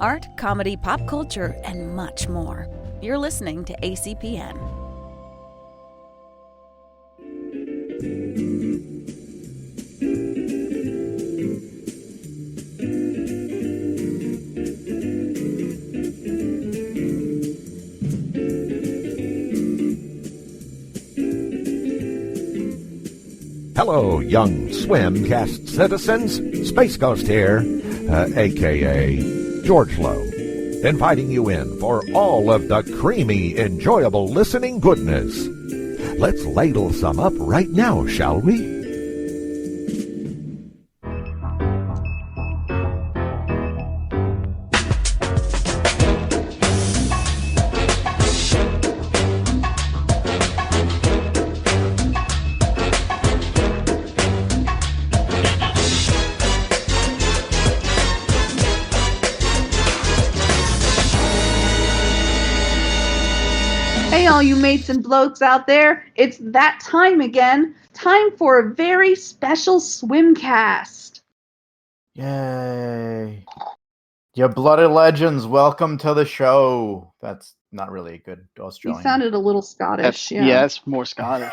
art, comedy, pop culture, and much more. You're listening to ACPN. Hello, young Swimcast citizens. Space Ghost here, a.k.a. George Lowe, inviting you in for all of the creamy, enjoyable listening goodness. Let's ladle some up right now, shall we? Hey, all you mates and blokes out there, it's that time again. Time for a very special Swimcast. Yay. You blooded legends, welcome to the show. That's not really a good Australian. You sounded a little Scottish. Yeah, it's more Scottish.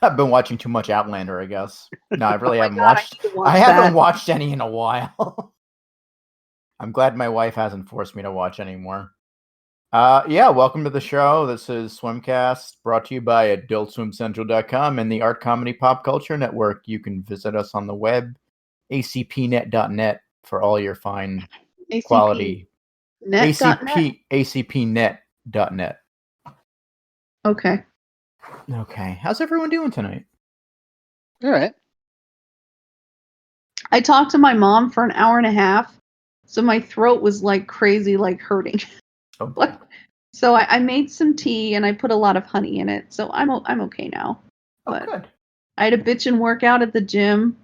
I've been watching too much Outlander, I guess. No, I really haven't God, watched. I haven't haven't watched any in a while. I'm glad my wife hasn't forced me to watch anymore. Welcome to the show. This is Swimcast, brought to you by AdultSwimCentral.com and the Art Comedy Pop Culture Network. You can visit us on the web, acpnet.net, for all your fine quality. acpnet.net. Okay. Okay. How's everyone doing tonight? All right. I talked to my mom for an hour and a half, so my throat was like crazy, like hurting. Oh, boy. So I made some tea and I put a lot of honey in it, so I'm okay now. But good. I had a bitchin' workout at the gym.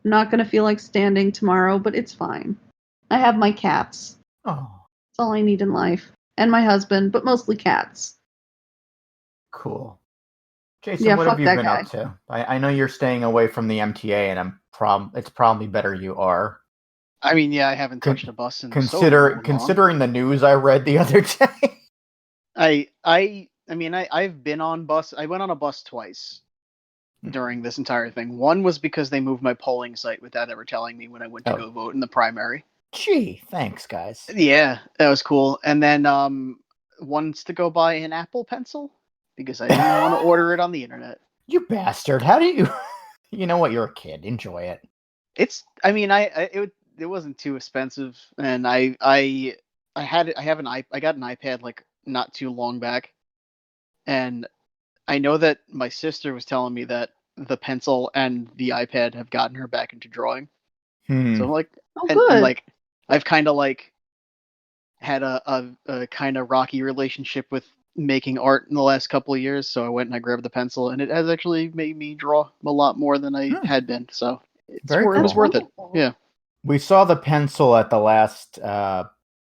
I'm not gonna feel like standing tomorrow, but it's fine. I have my cats. Oh, That's all I need in life, and my husband, but mostly cats. cool. Jason, Yeah, what fuck have you that been guy. up to? I know you're staying away from the MTA, and it's probably better you are. I mean, yeah, I haven't touched a bus in so long. Considering the news I read the other day. I've been on bus. I went on a bus twice during this entire thing. One was because they moved my polling site without ever telling me when I went to go vote in the primary. Gee, thanks, guys. Yeah, that was cool. And then once to go buy an Apple Pencil because I didn't want to order it on the internet. You bastard! How do you? You know what? You're a kid. Enjoy it. It wasn't too expensive, and I got an iPad like not too long back, and I know that my sister was telling me that the pencil and the iPad have gotten her back into drawing. So I'm like, good. and like I've kind of like had a kind of rocky relationship with making art in the last couple of years. So I went and I grabbed the pencil, and it has actually made me draw a lot more than I had been. So it was worth it. Yeah. We saw the pencil at the last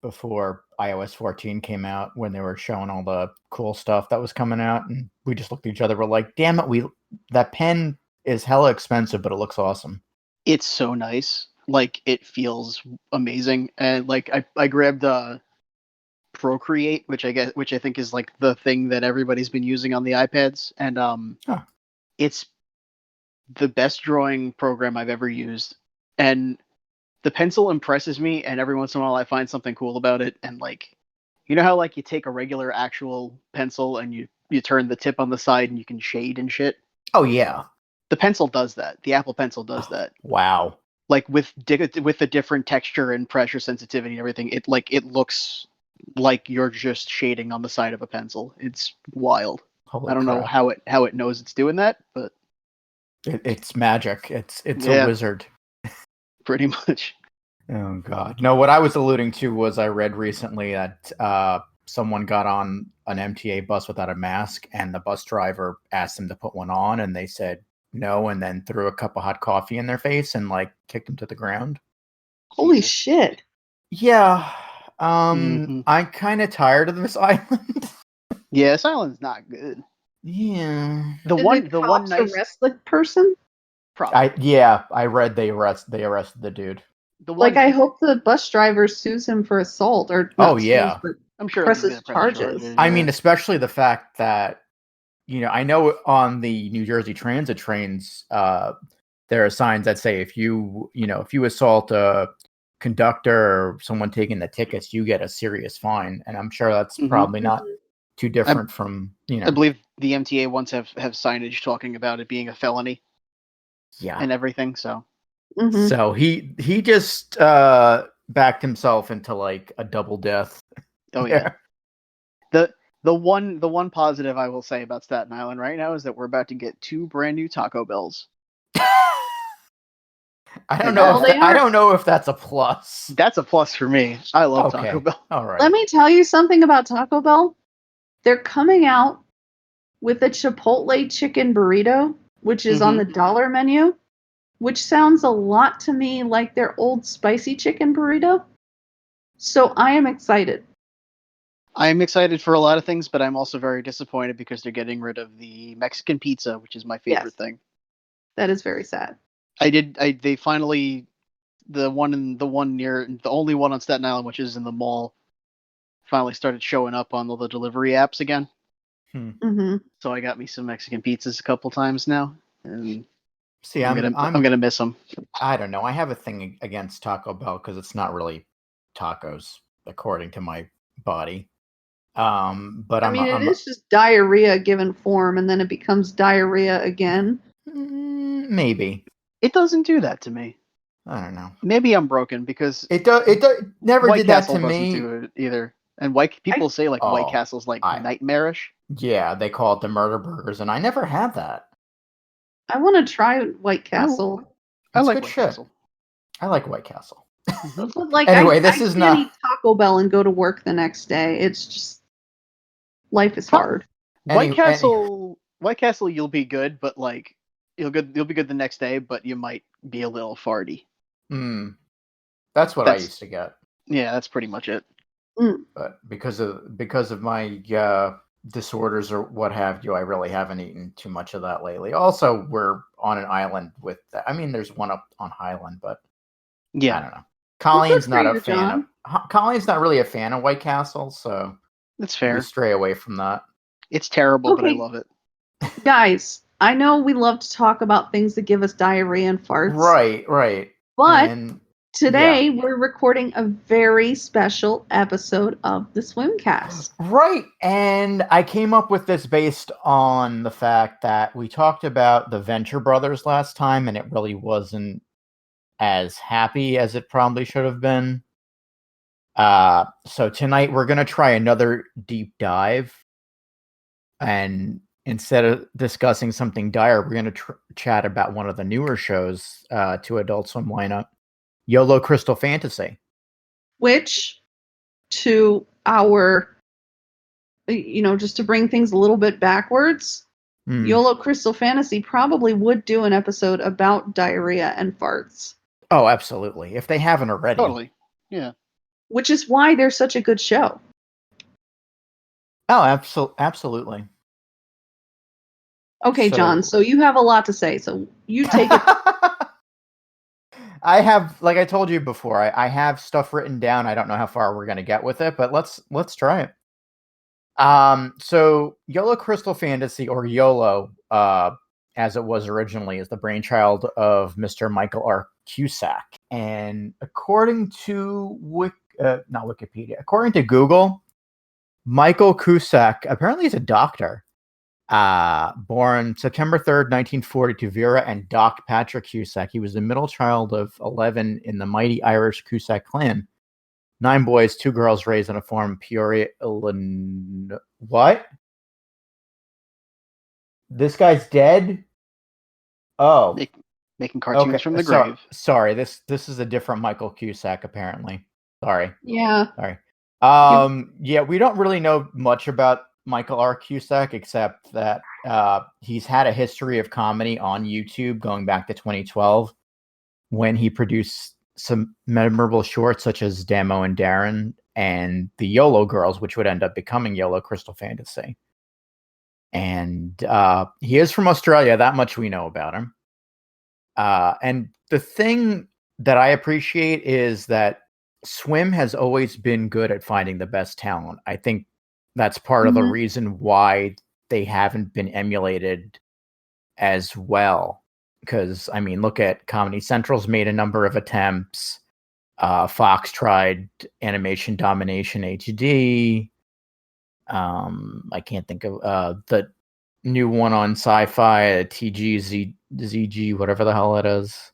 before iOS 14 came out when they were showing all the cool stuff that was coming out, and we just looked at each other. We're like, "Damn it! That pen is hella expensive, but it looks awesome." It's so nice. Like it feels amazing, and like I grabbed Procreate, which I think is like the thing that everybody's been using on the iPads, and it's the best drawing program I've ever used, and the pencil impresses me, and every once in a while I find something cool about it. And like, you know how like you take a regular actual pencil and you turn the tip on the side and you can shade and shit? Oh yeah. The pencil does that. The Apple Pencil does that. Wow. Like with the different texture and pressure sensitivity and everything, it looks like you're just shading on the side of a pencil. It's wild. Holy I don't know how it knows it's doing that, but it's magic. It's a wizard. Pretty much. Oh God! No, what I was alluding to was I read recently that someone got on an MTA bus without a mask, and the bus driver asked them to put one on, and they said no, and then threw a cup of hot coffee in their face and like kicked them to the ground. Holy shit! Yeah, I'm kind of tired of this island. Yeah, this island's not good. Yeah, the one nice arrest the person. Probably. I read they arrested the dude. The one, Like, I hope the bus driver sues him for assault, or not Oh, yeah. sues, but I'm sure he's presses gonna press charges. I mean, especially the fact that, I know on the New Jersey Transit trains, there are signs that say if you assault a conductor or someone taking the tickets, you get a serious fine. And I'm sure that's Mhm. probably not too different from, I believe the MTA once have signage talking about it being a felony yeah. and everything. So Mhm. So he just backed himself into like a double death. oh yeah. The one positive I will say about Staten Island right now is that we're about to get 2 brand new Taco Bells. I don't And know. Well, I don't know if that's a plus. that's a plus for me. I love Okay. Taco Bell. All right. Let me tell you something about Taco Bell. They're coming out with a Chipotle chicken burrito, which is on the dollar menu, which sounds a lot to me like their old spicy chicken burrito. So I am excited. I'm excited for a lot of things, but I'm also very disappointed because they're getting rid of the Mexican pizza, which is my favorite Yes. thing. That is very sad. They finally, the only one on Staten Island, which is in the mall, finally started showing up on all the delivery apps again. Mm-hmm. So I got me some Mexican pizzas a couple times now, and See, I'm gonna miss them. I don't know. I have a thing against Taco Bell because it's not really tacos, according to my body. But I mean, it is just diarrhea given form, and then it becomes diarrhea again. Maybe. It doesn't do that to me. I don't know. Maybe I'm broken because It never White did that Castle to doesn't me. do it either. And people say like White Castle's like nightmarish. Yeah, they call it the murder burgers, and I never had that. I want to try White Castle. I It's like good White shit. Castle. I like White Castle. But like, Anyway, I this is can't not. eat Taco Bell and go to work the next day. It's just life is hard. White Castle, you'll be good, but like you'll be good the next day, but you might be a little farty. That's what I used to get. Yeah, that's pretty much it. But because of my disorders or what have you, I really haven't eaten too much of that lately. Also, we're on an island with. I mean, there's one up on Highland, but yeah, I don't know. Colleen's Well, not good a for you, fan of. Colleen's not really a fan of White Castle, so that's fair. we stray away from that. It's terrible, but I Okay. love it. Guys, I know we love to talk about things that give us diarrhea and farts. Right. But And, today we're recording a very special episode of the Swimcast. Right. And I came up with this based on the fact that we talked about the Venture Brothers last time, and it really wasn't as happy as it probably should have been. So tonight we're going to try another deep dive. And instead of discussing something dire, we're going to chat about one of the newer shows to Adult Swim lineup, Yolo Crystal Fantasy. Which, to our, just to bring things a little bit backwards, Yolo Crystal Fantasy probably would do an episode about diarrhea and farts. Oh, absolutely. If they haven't already. Totally. Yeah. Which is why they're such a good show. Oh, absolutely. Okay, John, so you have a lot to say, so you take it. I have, like I told you before, I have stuff written down. I don't know how far we're going to get with it, but let's try it. So Yolo Crystal Fantasy, or YOLO, as it was originally, is the brainchild of Mr. Michael R. Cusack. And according to not Wikipedia, according to Google, Michael Cusack, apparently he's a doctor, born September 3rd, 1940 to Vera and Doc Patrick Cusack. He was the middle child of 11 in the mighty Irish Cusack clan. 9 boys, 2 girls, raised on a farm in Peoria, Illinois. What? This guy's dead? Oh. Making cartoons from the grave. Sorry, this is a different Michael Cusack, apparently. Sorry. Yeah. Sorry. Yeah, we don't really know much about Michael R. Cusack, except that he's had a history of comedy on YouTube going back to 2012, when he produced some memorable shorts such as Damo and Darren and the YOLO Girls, which would end up becoming Yolo Crystal Fantasy. And he is from Australia. That much we know about him. And the thing that I appreciate is that Swim has always been good at finding the best talent. I think that's part of the reason why they haven't been emulated as well. Because, I mean, look at Comedy Central's made a number of attempts. Fox tried Animation Domination HD. I can't think of the new one on Sci-Fi, ZG, whatever the hell it is.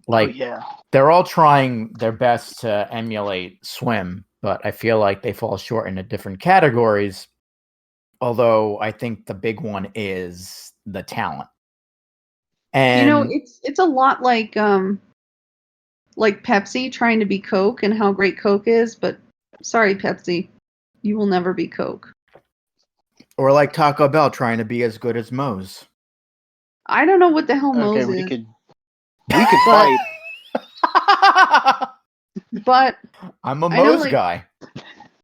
Like, they're all trying their best to emulate Swim, but I feel like they fall short in different categories. Although I think the big one is the talent. And it's a lot like Pepsi trying to be Coke and how great Coke is, but sorry, Pepsi, you will never be Coke. Or like Taco Bell trying to be as good as Moe's. I don't know what the hell Moe's is. We could fight. But I'm a Moe's guy.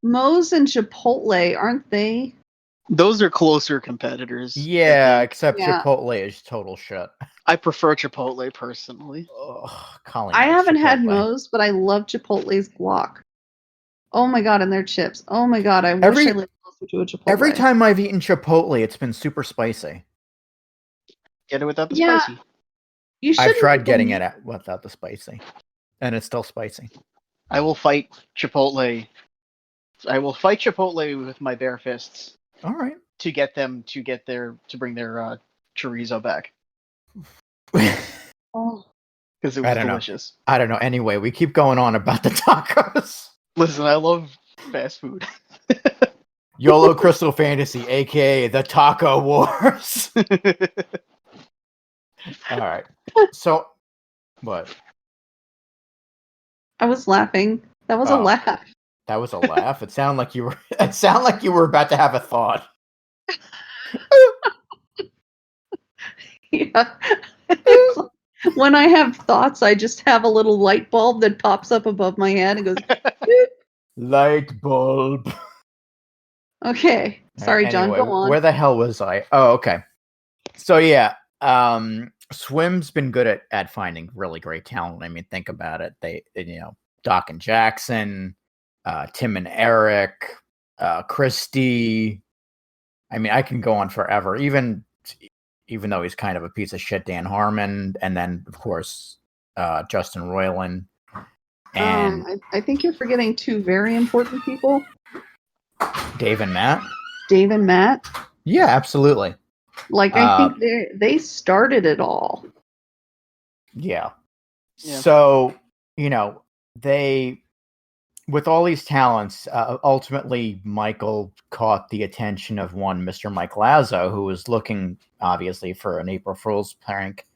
Moe's and Chipotle, aren't they? Those are closer competitors. Yeah, except Chipotle is total shit. I prefer Chipotle personally. Colleen, I haven't had Moe's, but I love Chipotle's guac. Oh my god, and their chips. Oh my god, I wish I lived closer to a Chipotle. Every time I've eaten Chipotle, it's been super spicy. Get it without the spicy. I've tried getting it without the spicy, and it's still spicy. I will fight Chipotle. I will fight Chipotle with my bare fists. All right. To get them to bring their chorizo back. Oh. Because it was delicious. I don't know. Anyway, we keep going on about the tacos. Listen, I love fast food. Yolo Crystal Fantasy, aka the Taco Wars. All right. So, what? I was laughing. That was a laugh. That was a laugh. It sounded like you were. It sounded like you were about to have a thought. Yeah. When I have thoughts, I just have a little light bulb that pops up above my head and goes. Light bulb. Okay. Sorry, John. Go on. Where the hell was I? Oh, okay. So yeah, Swim's been good at finding really great talent. I mean, think about it. They Doc and Jackson. Tim and Eric, Christy. I mean, I can go on forever. Even though he's kind of a piece of shit, Dan Harmon, and then of course Justin Roiland. And I think you're forgetting two very important people. Dave and Matt. Yeah, absolutely. Like I think they started it all. Yeah. So they. With all these talents, ultimately, Michael caught the attention of one Mr. Mike Lazo, who was looking, obviously, for an April Fool's prank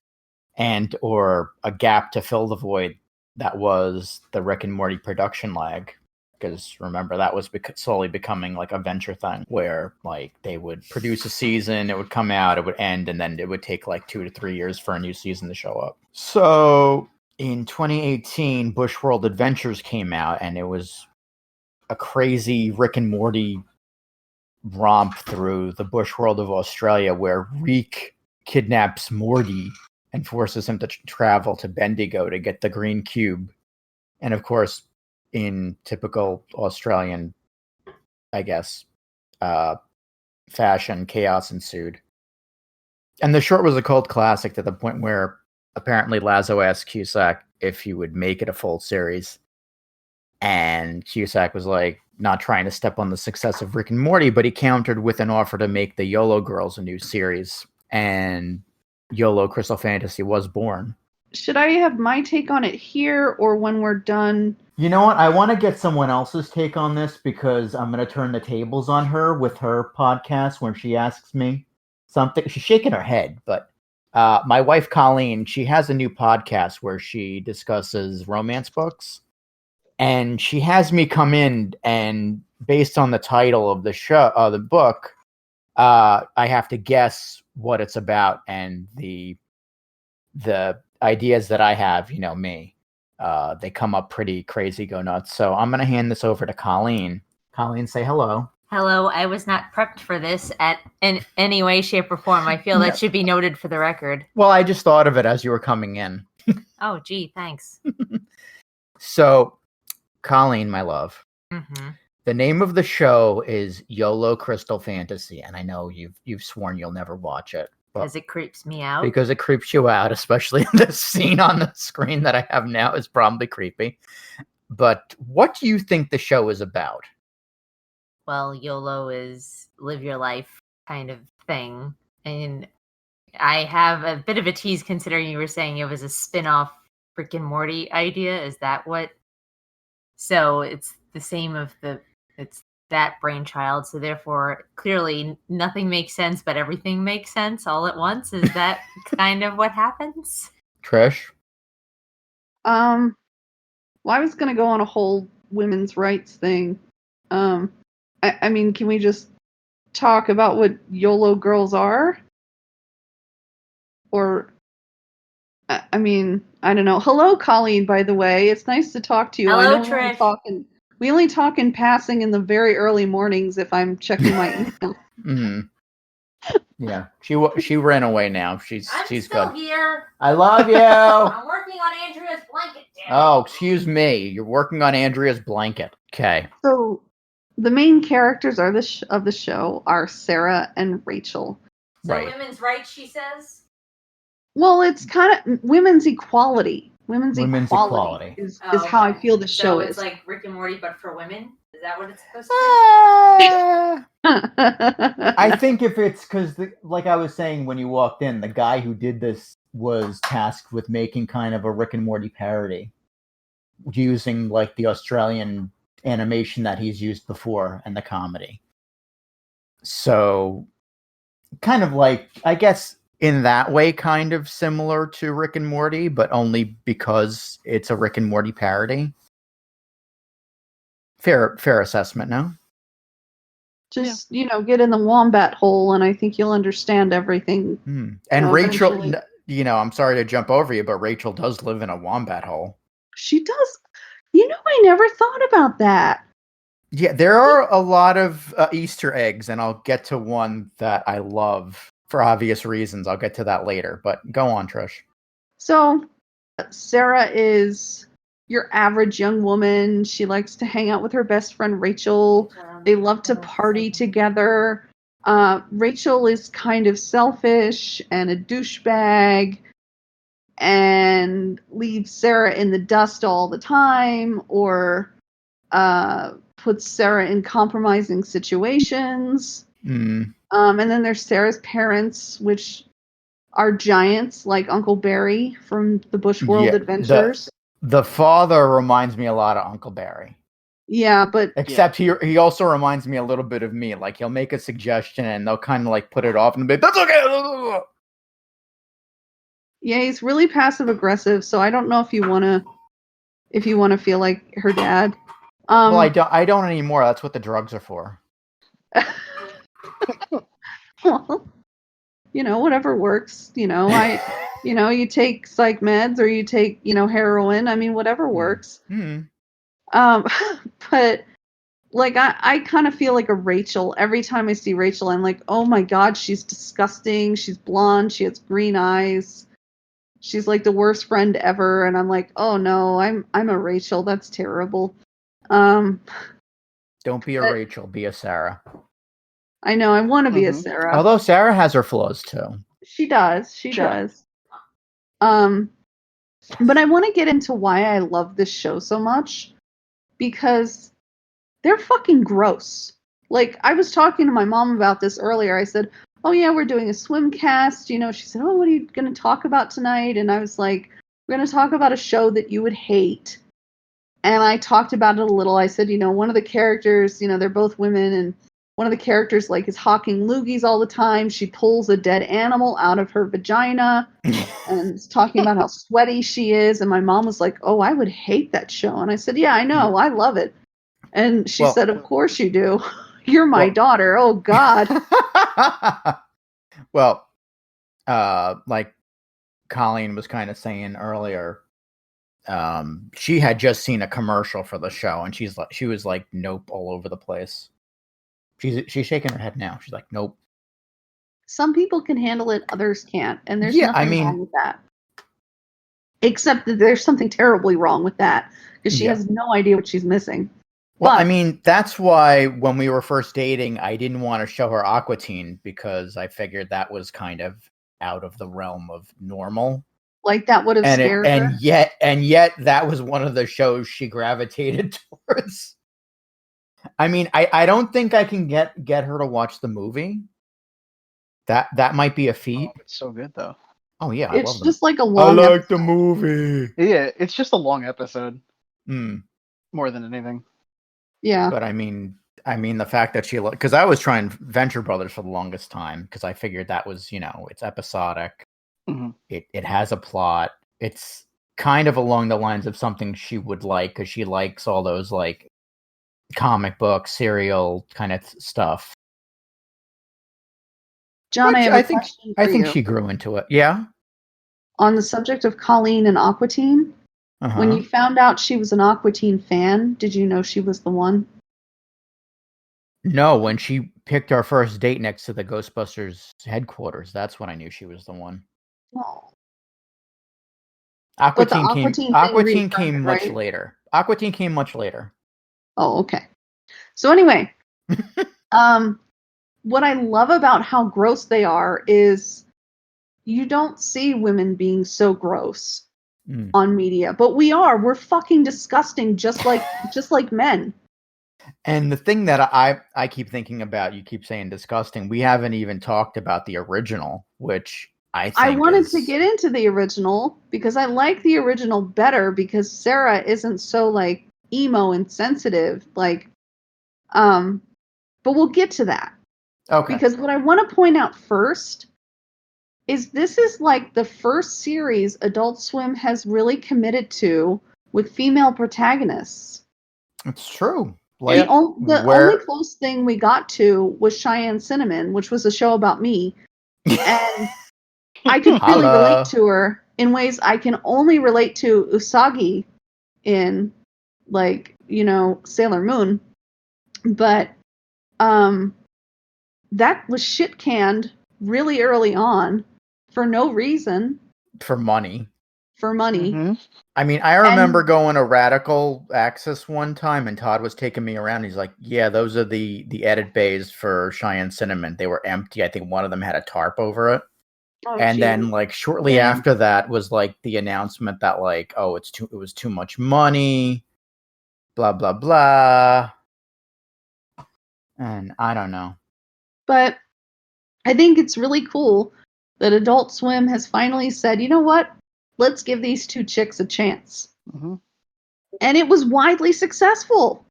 and or a gap to fill the void that was the Rick and Morty production lag. Because remember, that was slowly becoming like a venture thing where like they would produce a season, it would come out, it would end, and then it would take like 2 to 3 years for a new season to show up. So in 2018, Bush World Adventures came out, and it was a crazy Rick and Morty romp through the bush world of Australia where Rick kidnaps Morty and forces him to travel to Bendigo to get the green cube. And of course, in typical Australian, I guess, fashion, chaos ensued. And the short was a cult classic to the point where apparently Lazo asked Cusack if he would make it a full series. And Cusack was like, not trying to step on the success of Rick and Morty, but he countered with an offer to make the YOLO Girls a new series. And YOLO Crystal Fantasy was born. Should I have my take on it here or when we're done? You know what? I want to get someone else's take on this because I'm going to turn the tables on her with her podcast when she asks me something. She's shaking her head, but my wife, Colleen, she has a new podcast where she discusses romance books. And she has me come in, and based on the title of the show, the book, I have to guess what it's about, and the ideas that I have, me, they come up pretty crazy, go nuts. So I'm gonna hand this over to Colleen. Colleen, say hello. Hello. I was not prepped for this in any way, shape, or form. I feel that should be noted for the record. Well, I just thought of it as you were coming in. Oh, gee, thanks. So, Colleen, my love, Mm-hmm. the name of the show is YOLO Crystal Fantasy, and I know you've sworn you'll never watch it. Because it creeps me out. Because it creeps you out, especially this scene on the screen that I have now is probably creepy. But what do you think the show is about? Well, YOLO is live your life kind of thing. And I have a bit of a tease considering you were saying it was a spin-off Rick and Morty idea. Is that what? So it's the same it's that brainchild. So therefore, clearly nothing makes sense, but everything makes sense all at once. Is that kind of what happens? Trish? Well, I was gonna go on a whole women's rights thing. I mean, can we just talk about what YOLO girls are? Or, I mean, I don't know. Hello, Colleen, by the way. It's nice to talk to you. Hello, I know Trish. we only talk in passing in the very early mornings if I'm checking my email. Mm-hmm. Yeah, she ran away now. She's still good. Here. I love you. I'm working on Andrea's blanket. Oh, excuse me. You're working on Andrea's blanket. Okay. So, the main characters of the show are Sarah and Rachel. So Right. women's rights, she says. Well, it's kind of women's equality. Women's equality is how I feel the show is. So it's like Rick and Morty, but for women? Is that what it's supposed to be? I think if it's because, like I was saying when you walked in, the guy who did this was tasked with making kind of a Rick and Morty parody using like the Australian animation that he's used before and the comedy. So kind of like, I guess in that way, kind of similar to Rick and Morty, but only because it's a Rick and Morty parody. Fair assessment, no? Just, get in the wombat hole and I think you'll understand everything. And Rachel, eventually. I'm sorry to jump over you, but Rachel does live in a wombat hole. She does. I never thought about that. Yeah, there are a lot of Easter eggs, and I'll get to one that I love for obvious reasons. I'll get to that later, but go on, Trish. So, Sarah is your average young woman. She likes to hang out with her best friend, Rachel. They love to party together. Rachel is kind of selfish and a douchebag and leaves Sarah in the dust all the time, or puts Sarah in compromising situations. And then there's Sarah's parents, which are giants like Uncle Barry from the Bushworld Adventures. The father reminds me a lot of Uncle Barry. Yeah, but except he also reminds me a little bit of me. Like he'll make a suggestion and they'll kind of like put it off and be, that's okay. Yeah, he's really passive aggressive. So I don't know if you want to feel like her dad. Well, I don't anymore. That's what the drugs are for. Well, whatever works. You take psych meds or you take, heroin. I mean, whatever works. But like I kind of feel like a Rachel. Every time I see Rachel, I'm like, oh my God, she's disgusting. She's blonde. She has green eyes. She's like the worst friend ever. And I'm like, oh no, I'm a Rachel. That's terrible. Don't be a Rachel, be a Sarah. I know, I want to be a Sarah. Although Sarah has her flaws too. She does. She does. But I want to get into why I love this show so much. Because they're fucking gross. Like, I was talking to my mom about this earlier. I said, oh yeah, we're doing a Swimcast. She said, oh, what are you going to talk about tonight? And I was like, we're going to talk about a show that you would hate. And I talked about it a little. I said, one of the characters, they're both women, and one of the characters, like, is hawking loogies all the time. She pulls a dead animal out of her vagina and is talking about how sweaty she is. And my mom was like, oh, I would hate that show. And I said, yeah, I know. I love it. And she said, of course you do. You're my daughter. Oh, God. Well, like Colleen was kind of saying earlier, she had just seen a commercial for the show, and she was like, nope, all over the place. She's shaking her head now. She's like, nope. Some people can handle it, others can't, and there's nothing wrong with that. Except that there's something terribly wrong with that because she Yeah. has no idea what she's missing. Well, But- I mean, that's why when we were first dating, I didn't want to show her Aquatine because I figured that was kind of out of the realm of normal. Like that would have And scared her. and yet that was one of the shows she gravitated towards. I mean, I don't think I can get her to watch the movie. That might be a feat. Oh, it's so good though. Oh yeah, I It's love them. just like a I long like the episode. movie. Yeah, it's just a long episode Hmm. more than anything. Yeah. But I mean, the fact that she, because I was trying Venture Brothers for the longest time because I figured that was, it's episodic. Mm-hmm. It has a plot. It's kind of along the lines of something she would like because she likes all those like comic book, serial kind of stuff. John, I have a think question for you. she grew into it. Yeah. On the subject of Colleen and Aquatine, Uh-huh. when you found out she was an Aquatine fan, did you know she was the one? No, when she picked our first date next to the Ghostbusters headquarters, that's when I knew she was the one. Oh. But the Aquatine came. Aquatine thing Aquatine came reoccurred, much right? later. Aquatine came much later. Oh, okay. So anyway, what I love about how gross they are is you don't see women being so gross on media, but we are. We're fucking disgusting, just like men. And the thing that I keep thinking about, you keep saying disgusting. We haven't even talked about the original, which I think I wanted to get into the original because I like the original better because Sarah isn't so like emo and sensitive, like but we'll get to that. Okay. Because what I want to point out first is this is like the first series Adult Swim has really committed to with female protagonists. It's true. The only close thing we got to was Cheyenne Cinnamon, which was a show about me. And I could really relate to her in ways I can only relate to Usagi in, like, Sailor Moon. But that was shit canned really early on for no reason. For money. Mm-hmm. I mean, I remember going to Radical Access one time, and Todd was taking me around. He's like, "Yeah, those are the edit bays for Cheyenne Cinnamon. They were empty. I think one of them had a tarp over it." Oh, and geez. then, like, shortly after that was like the announcement that, like, oh, it was too much money, blah blah blah. And I don't know. But I think it's really cool that Adult Swim has finally said, you know what? Let's give these two chicks a chance. Mm-hmm. And it was widely successful.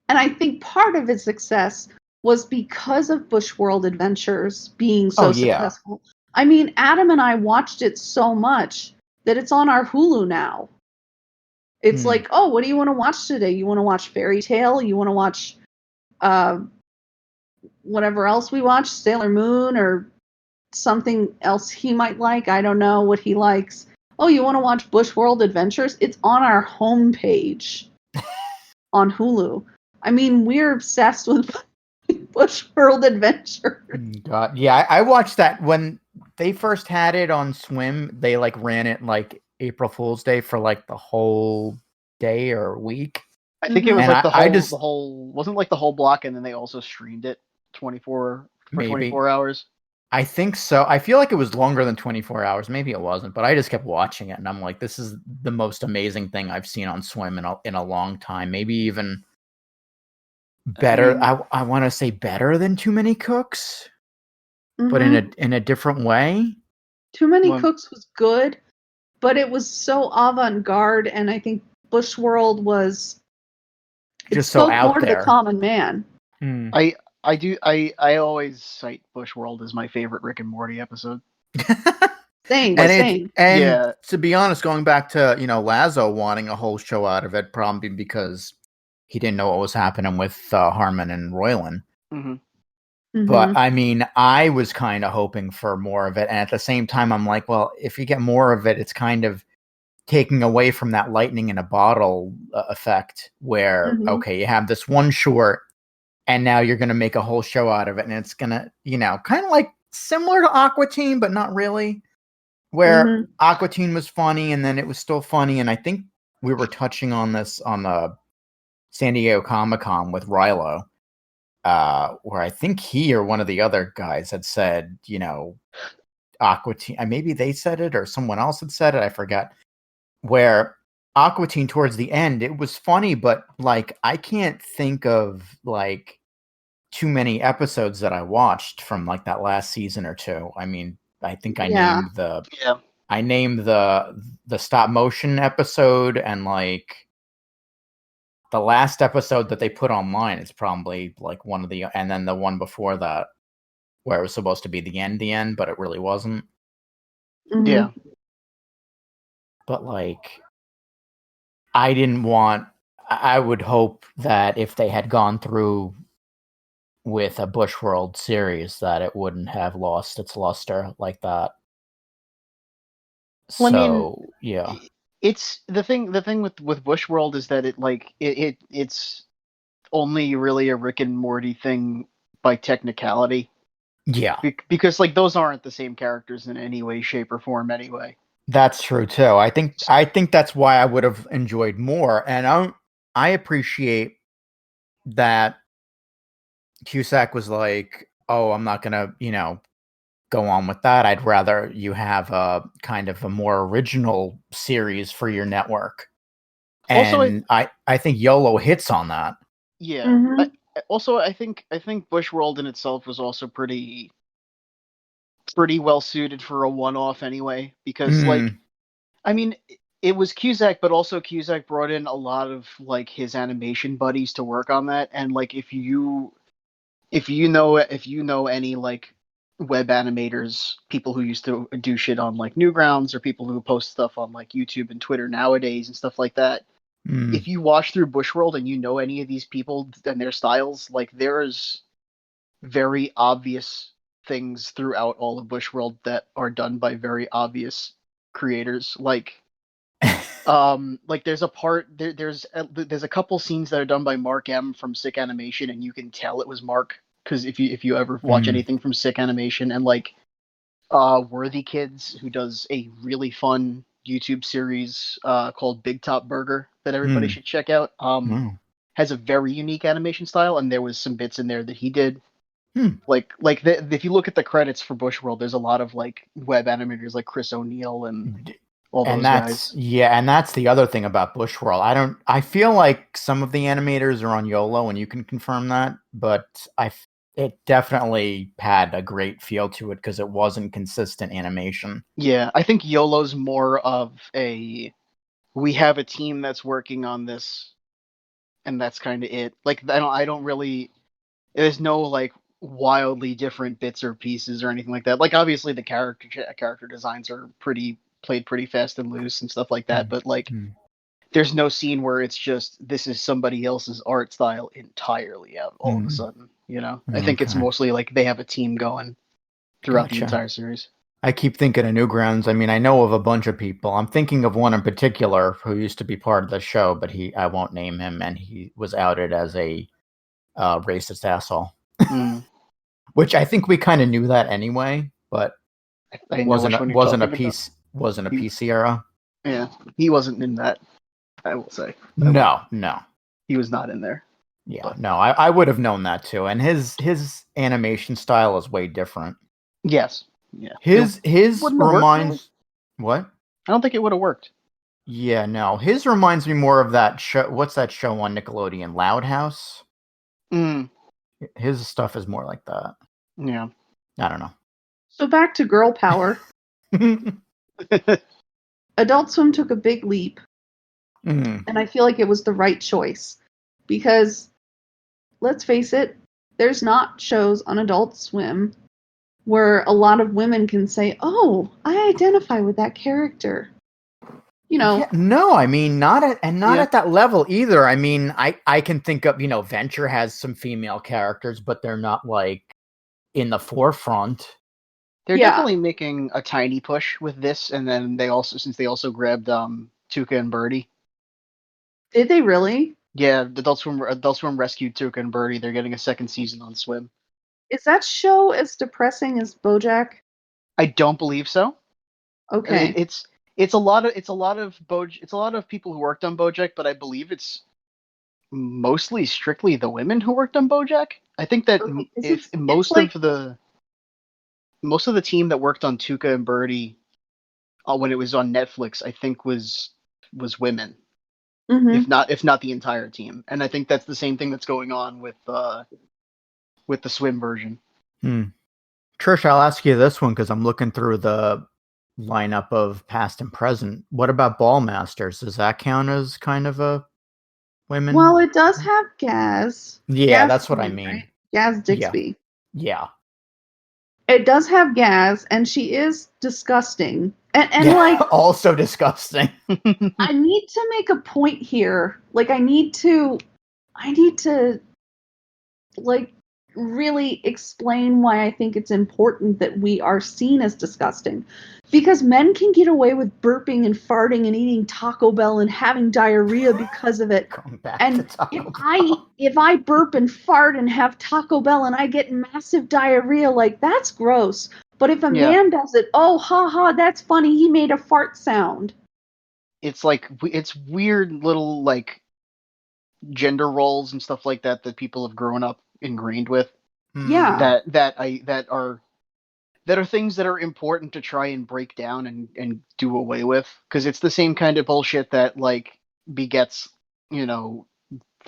And I think part of its success was because of Bushworld Adventures being so successful. I mean, Adam and I watched it so much that it's on our Hulu now. It's like, oh, what do you want to watch today? You want to watch Fairy Tale? You want to watch whatever else we watch, Sailor Moon or something else he might like? I don't know what he likes. Oh, you want to watch Bushworld Adventures? It's on our homepage on Hulu. I mean, we're obsessed with Bushworld Adventure. God, yeah, I watched that when they first had it on Swim. They like ran it like April Fool's Day for like the whole day or week. I think it was And like the whole wasn't like the whole block, and then they also streamed it 24 hours. I think so. I feel like it was longer than 24 hours. Maybe it wasn't, but I just kept watching it, and I'm like, this is the most amazing thing I've seen on Swim in a long time. Maybe even better. I want to say better than Too Many Cooks, but in a different way. Too Many Cooks was good, but it was so avant-garde, and I think Bushworld was just so out more there. To the common man. I always cite Bushworld as my favorite Rick and Morty episode. Same. And to be honest, going back to Lazo wanting a whole show out of it, probably because he didn't know what was happening with Harmon and Roiland. Mm-hmm. But I mean, I was kind of hoping for more of it, and at the same time, I'm like, well, if you get more of it, it's kind of taking away from that lightning in a bottle effect, where okay, you have this one short, and now you're going to make a whole show out of it, and it's going to, kind of like similar to Aquatine, but not really. where Aqua Teen was funny, and then it was still funny, and I think we were touching on this on the San Diego Comic-Con with Rilo, where I think he or one of the other guys had said, Aqua Teen, maybe they said it or someone else had said it, I forgot, where Aqua Teen towards the end, it was funny, but like I can't think of like too many episodes that I watched from like that last season or two. I mean, I think I named the stop motion episode, and like the last episode that they put online is probably like one of the, and then the one before that where it was supposed to be the end, but it really wasn't. Yeah. But like, I would hope that if they had gone through with a Bushworld series, that it wouldn't have lost its luster like that. Well, So, yeah. It's the thing with Bushworld is that it's only really a Rick and Morty thing by technicality. Yeah. Because like those aren't the same characters in any way, shape, or form anyway. That's true too. I think that's why I would have enjoyed more, and I appreciate that Cusack was like, "Oh, I'm not gonna, go on with that. I'd rather you have a kind of a more original series for your network." And also, I think YOLO hits on that. Yeah. I think Bushworld in itself was also pretty well suited for a one-off anyway, because like, I mean, it was Cusack, but also Cusack brought in a lot of like his animation buddies to work on that, and like if you know any like web animators, people who used to do shit on like Newgrounds, or people who post stuff on like YouTube and Twitter nowadays and stuff like that, if you watch through Bushworld and you know any of these people and their styles, like there's very obvious things throughout all of Bushworld that are done by very obvious creators. Like there's a part there's a couple scenes that are done by Mark M from Sick Animation, and you can tell it was Mark, because if you ever watch anything from Sick Animation, and like Worthy Kids, who does a really fun YouTube series called Big Top Burger that everybody should check out, has a very unique animation style, and there was some bits in there that he did. If you look at the credits for Bushworld, there's a lot of like web animators like Chris O'Neill and all those guys. Yeah, and that's the other thing about Bushworld. I feel like some of the animators are on YOLO, and you can confirm that, but it definitely had a great feel to it because it wasn't consistent animation. Yeah, I think YOLO's more of we have a team that's working on this, and that's kind of it. Like I don't really. There's no like wildly different bits or pieces or anything like that. Like obviously the character designs are played pretty fast and loose and stuff like that, but like there's no scene where it's just this is somebody else's art style entirely out all of a sudden, I think it's mostly like they have a team going throughout the entire series. I keep thinking of Newgrounds. I mean, I know of a bunch of people. I'm thinking of one in particular who used to be part of the show, but I won't name him, and he was outed as a racist asshole. Which I think we kind of knew that anyway, but wasn't a PC era. Yeah, he wasn't in that, I will say. No. He was not in there. Yeah, but. No, I would have known that too. And his animation style is way different. Yes. Yeah. His reminds what? I don't think it would have worked. Yeah, no. His reminds me more of that show. What's that show on Nickelodeon? Loud House? His stuff is more like that. Yeah. I don't know. So back to girl power. Adult Swim took a big leap. And I feel like it was the right choice. Because, let's face it, there's not shows on Adult Swim where a lot of women can say, oh, I identify with that character. Yeah, no, I mean, not at that level either. I mean, I can think of, Venture has some female characters, but they're not like in the forefront. They're definitely making a tiny push with this, and then they also grabbed Tuca and Birdie. Did they really? Yeah, Adult Swim rescued Tuca and Birdie. They're getting a second season on Swim. Is that show as depressing as BoJack? I don't believe so. Okay. It's a lot of people who worked on BoJack, but I believe it's mostly strictly the women who worked on BoJack. I think that Okay, 'cause if it's like most of the team that worked on Tuca and Birdie when it was on Netflix, I think was women, mhm. if not the entire team. And I think that's the same thing that's going on with the swim version. Trish, I'll ask you this one because I'm looking through the lineup of past and present. What about Ball Masters? Does that count as kind of a women? Well, it does have Gaz. Yeah, Gaz that's what I Queen, mean. right? Gaz Dixby. Yeah. It does have Gaz, and she is disgusting. And Yeah, like, also disgusting. I need to make a point here. Like, I need to like really explain why I think it's important that we are seen as disgusting. Because men can get away with burping and farting and eating Taco Bell and having diarrhea because of it. Going back to And Taco Bell. if I burp and fart and have Taco Bell and I get massive diarrhea, like that's gross. But if a Yeah. man does it, oh ha, that's funny. He made a fart sound. It's like it's weird little like gender roles and stuff like that people have grown up ingrained with. Yeah. That are things that are important to try and break down and do away with, because it's the same kind of bullshit that like begets,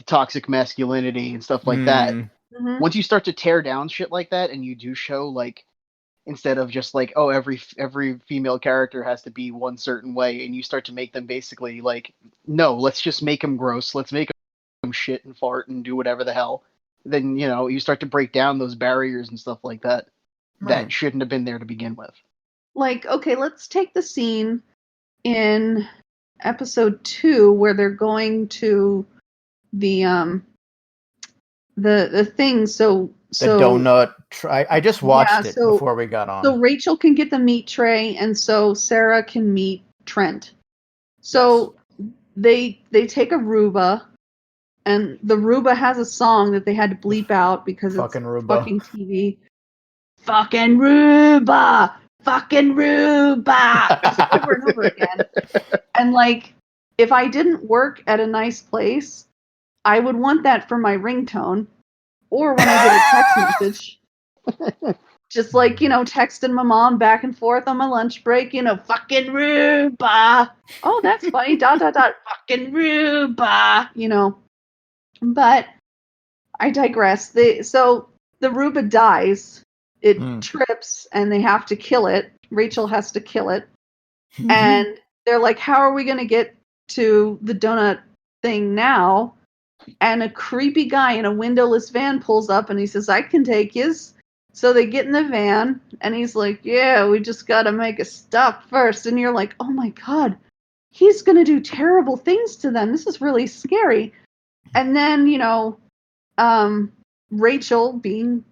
toxic masculinity and stuff like that. Mhm. Once you start to tear down shit like that and you do show like, instead of just like, oh, every female character has to be one certain way, and you start to make them basically like, no, let's just make them gross, let's make them shit and fart and do whatever the hell, then you start to break down those barriers and stuff like that that shouldn't have been there to begin with. Like, okay, let's take the scene in episode 2 where they're going to the thing. So the donut. I just watched it before we got on. So Rachel can get the meat tray, and so Sarah can meet Trent. So they take Aruba, and the Aruba has a song that they had to bleep out because it's fucking TV. Fucking Ruba! Fucking Ruba! Over and over again. And like, if I didn't work at a nice place, I would want that for my ringtone. Or when I get a text message. Just like, texting my mom back and forth on my lunch break, fucking Ruba! Oh, that's funny, ... fucking Ruba! But I digress. So the Ruba dies. It trips, and they have to kill it. Rachel has to kill it. And they're like, how are we going to get to the donut thing now? And a creepy guy in a windowless van pulls up, and he says, I can take yous. So they get in the van, and he's like, yeah, we just got to make a stop first. And you're like, oh my God, he's going to do terrible things to them. This is really scary. And then, Rachel, being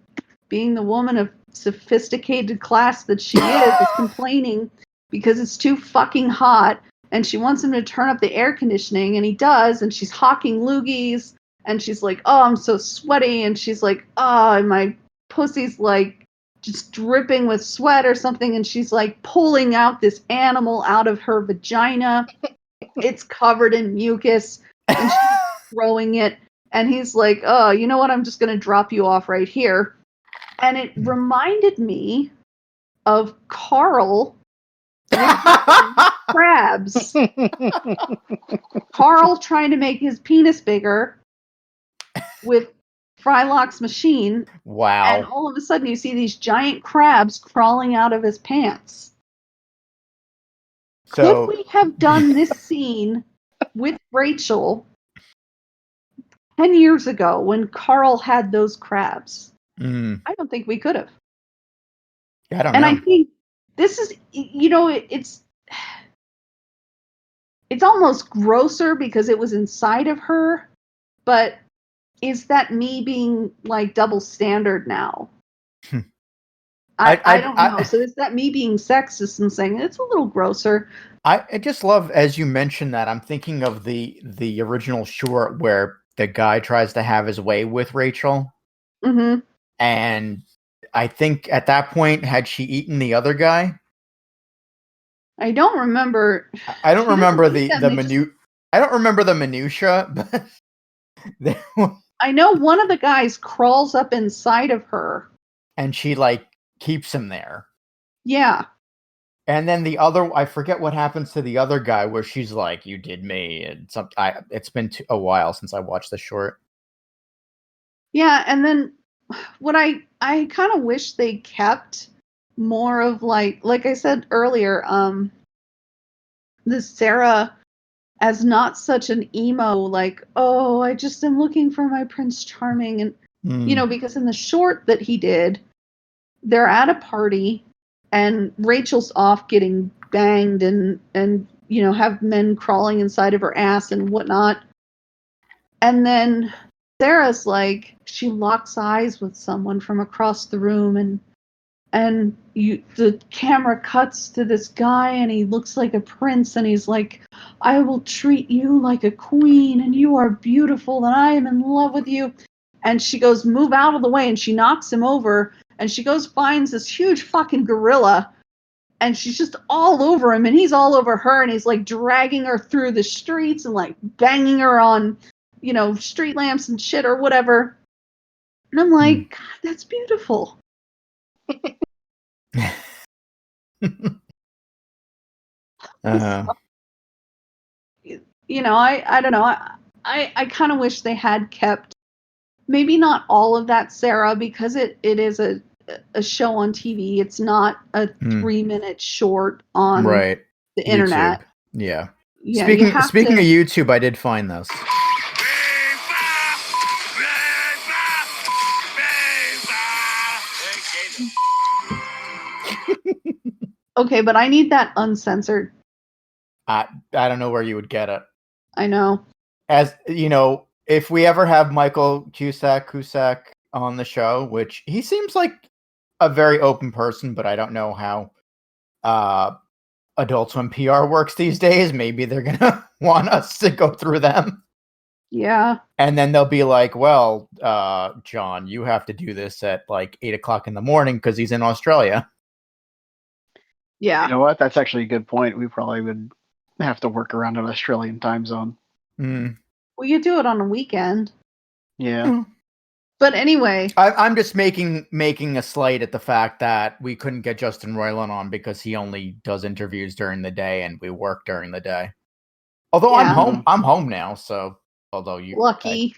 the woman of sophisticated class that she is complaining because it's too fucking hot, and she wants him to turn up the air conditioning, and he does, and she's hawking loogies, and she's like, oh, I'm so sweaty, and she's like, oh, and my pussy's like just dripping with sweat or something, and she's like pulling out this animal out of her vagina. It's covered in mucus, and she's throwing it, and he's like, oh, you know what, I'm just going to drop you off right here. And it reminded me of Carl with crabs. Carl trying to make his penis bigger with Frylock's machine. Wow. And all of a sudden you see these giant crabs crawling out of his pants. So, could we have done this scene with Rachel 10 years ago when Carl had those crabs? I don't think we could have. I don't know. I think this is, it's almost grosser because it was inside of her, but is that me being like double standard now? I don't know. So is that me being sexist and saying it's a little grosser? I just love, as you mentioned that, I'm thinking of the original short where the guy tries to have his way with Rachel. Mm-hmm. And I think at that point, had she eaten the other guy? I don't remember. I don't She doesn't remember eat the them, they just- I don't remember the minutia, but I know one of the guys crawls up inside of her. and she like keeps him there. Yeah. And then the other, I forget what happens to the other guy where she's like, "You did me," and it's been a while since I watched the short. Yeah, and then what I kind of wish they kept more of like I said earlier, this Sarah as not such an emo, like, oh, I just am looking for my Prince Charming, and you know, because in the short that he did, they're at a party and Rachel's off getting banged and you know, have men crawling inside of her ass and whatnot. And then Sarah's like, she locks eyes with someone from across the room, and the camera cuts to this guy and he looks like a prince and he's like, I will treat you like a queen and you are beautiful and I am in love with you. And she goes, move out of the way, and she knocks him over, and she goes, finds this huge fucking gorilla, and she's just all over him and he's all over her, and he's like dragging her through the streets and like banging her on, you know, street lamps and shit or whatever. And I'm like, God, that's beautiful. You know, I don't know. I kind of wish they had kept maybe not all of that Sarah, because it is a show on TV. It's not a 3-minute short on right. the internet. YouTube. Yeah. Yeah. Speaking of YouTube, I did find this. Okay, but I need that uncensored. I don't know where you would get it. I know. As you know, if we ever have Michael Cusack on the show, which he seems like a very open person, but I don't know how Adult Swim PR works these days. Maybe they're gonna want us to go through them. Yeah. And then they'll be like, well, John, you have to do this at like 8:00 in the morning because he's in Australia. Yeah. You know what? That's actually a good point. We probably would have to work around an Australian time zone. Well, you do it on a weekend. Yeah. But anyway, I'm just making a slight at the fact that we couldn't get Justin Roiland on because he only does interviews during the day and we work during the day. Although Yeah. I'm home now, so although lucky.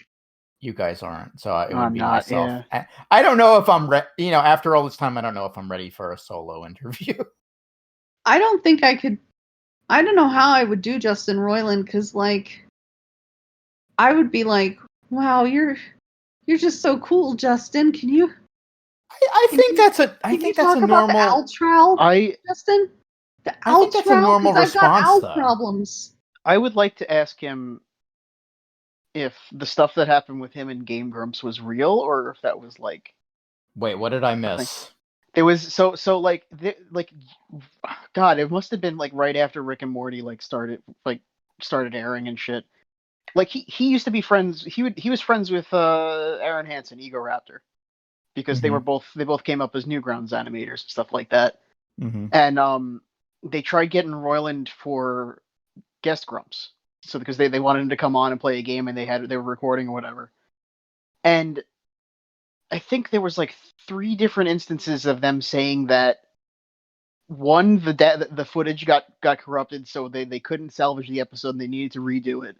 You guys aren't, so it would I'm be not, myself. yeah. I don't know if I'm you know, after all this time, I don't know if I'm ready for a solo interview. I don't think I could. I don't know how I would do Justin Roiland, because like I would be like, wow, you're just so cool, Justin. Can you? I think that's a normal. About the Altral, Justin. I think that's a normal response, I've got though. problems. I would like to ask him if the stuff that happened with him in Game Grumps was real, or if that was like. Wait, what did I miss? There was so like God, it must have been like right after Rick and Morty started airing and shit. Like he used to be friends. He was friends with Aaron Hansen, Ego Raptor, because they both came up as Newgrounds animators and stuff like that. And they tried getting Roiland for guest grumps, so because they wanted him to come on and play a game, and they were recording or whatever. And I think there was like 3 different instances of them saying that one, the footage got corrupted, so they couldn't salvage the episode and they needed to redo it.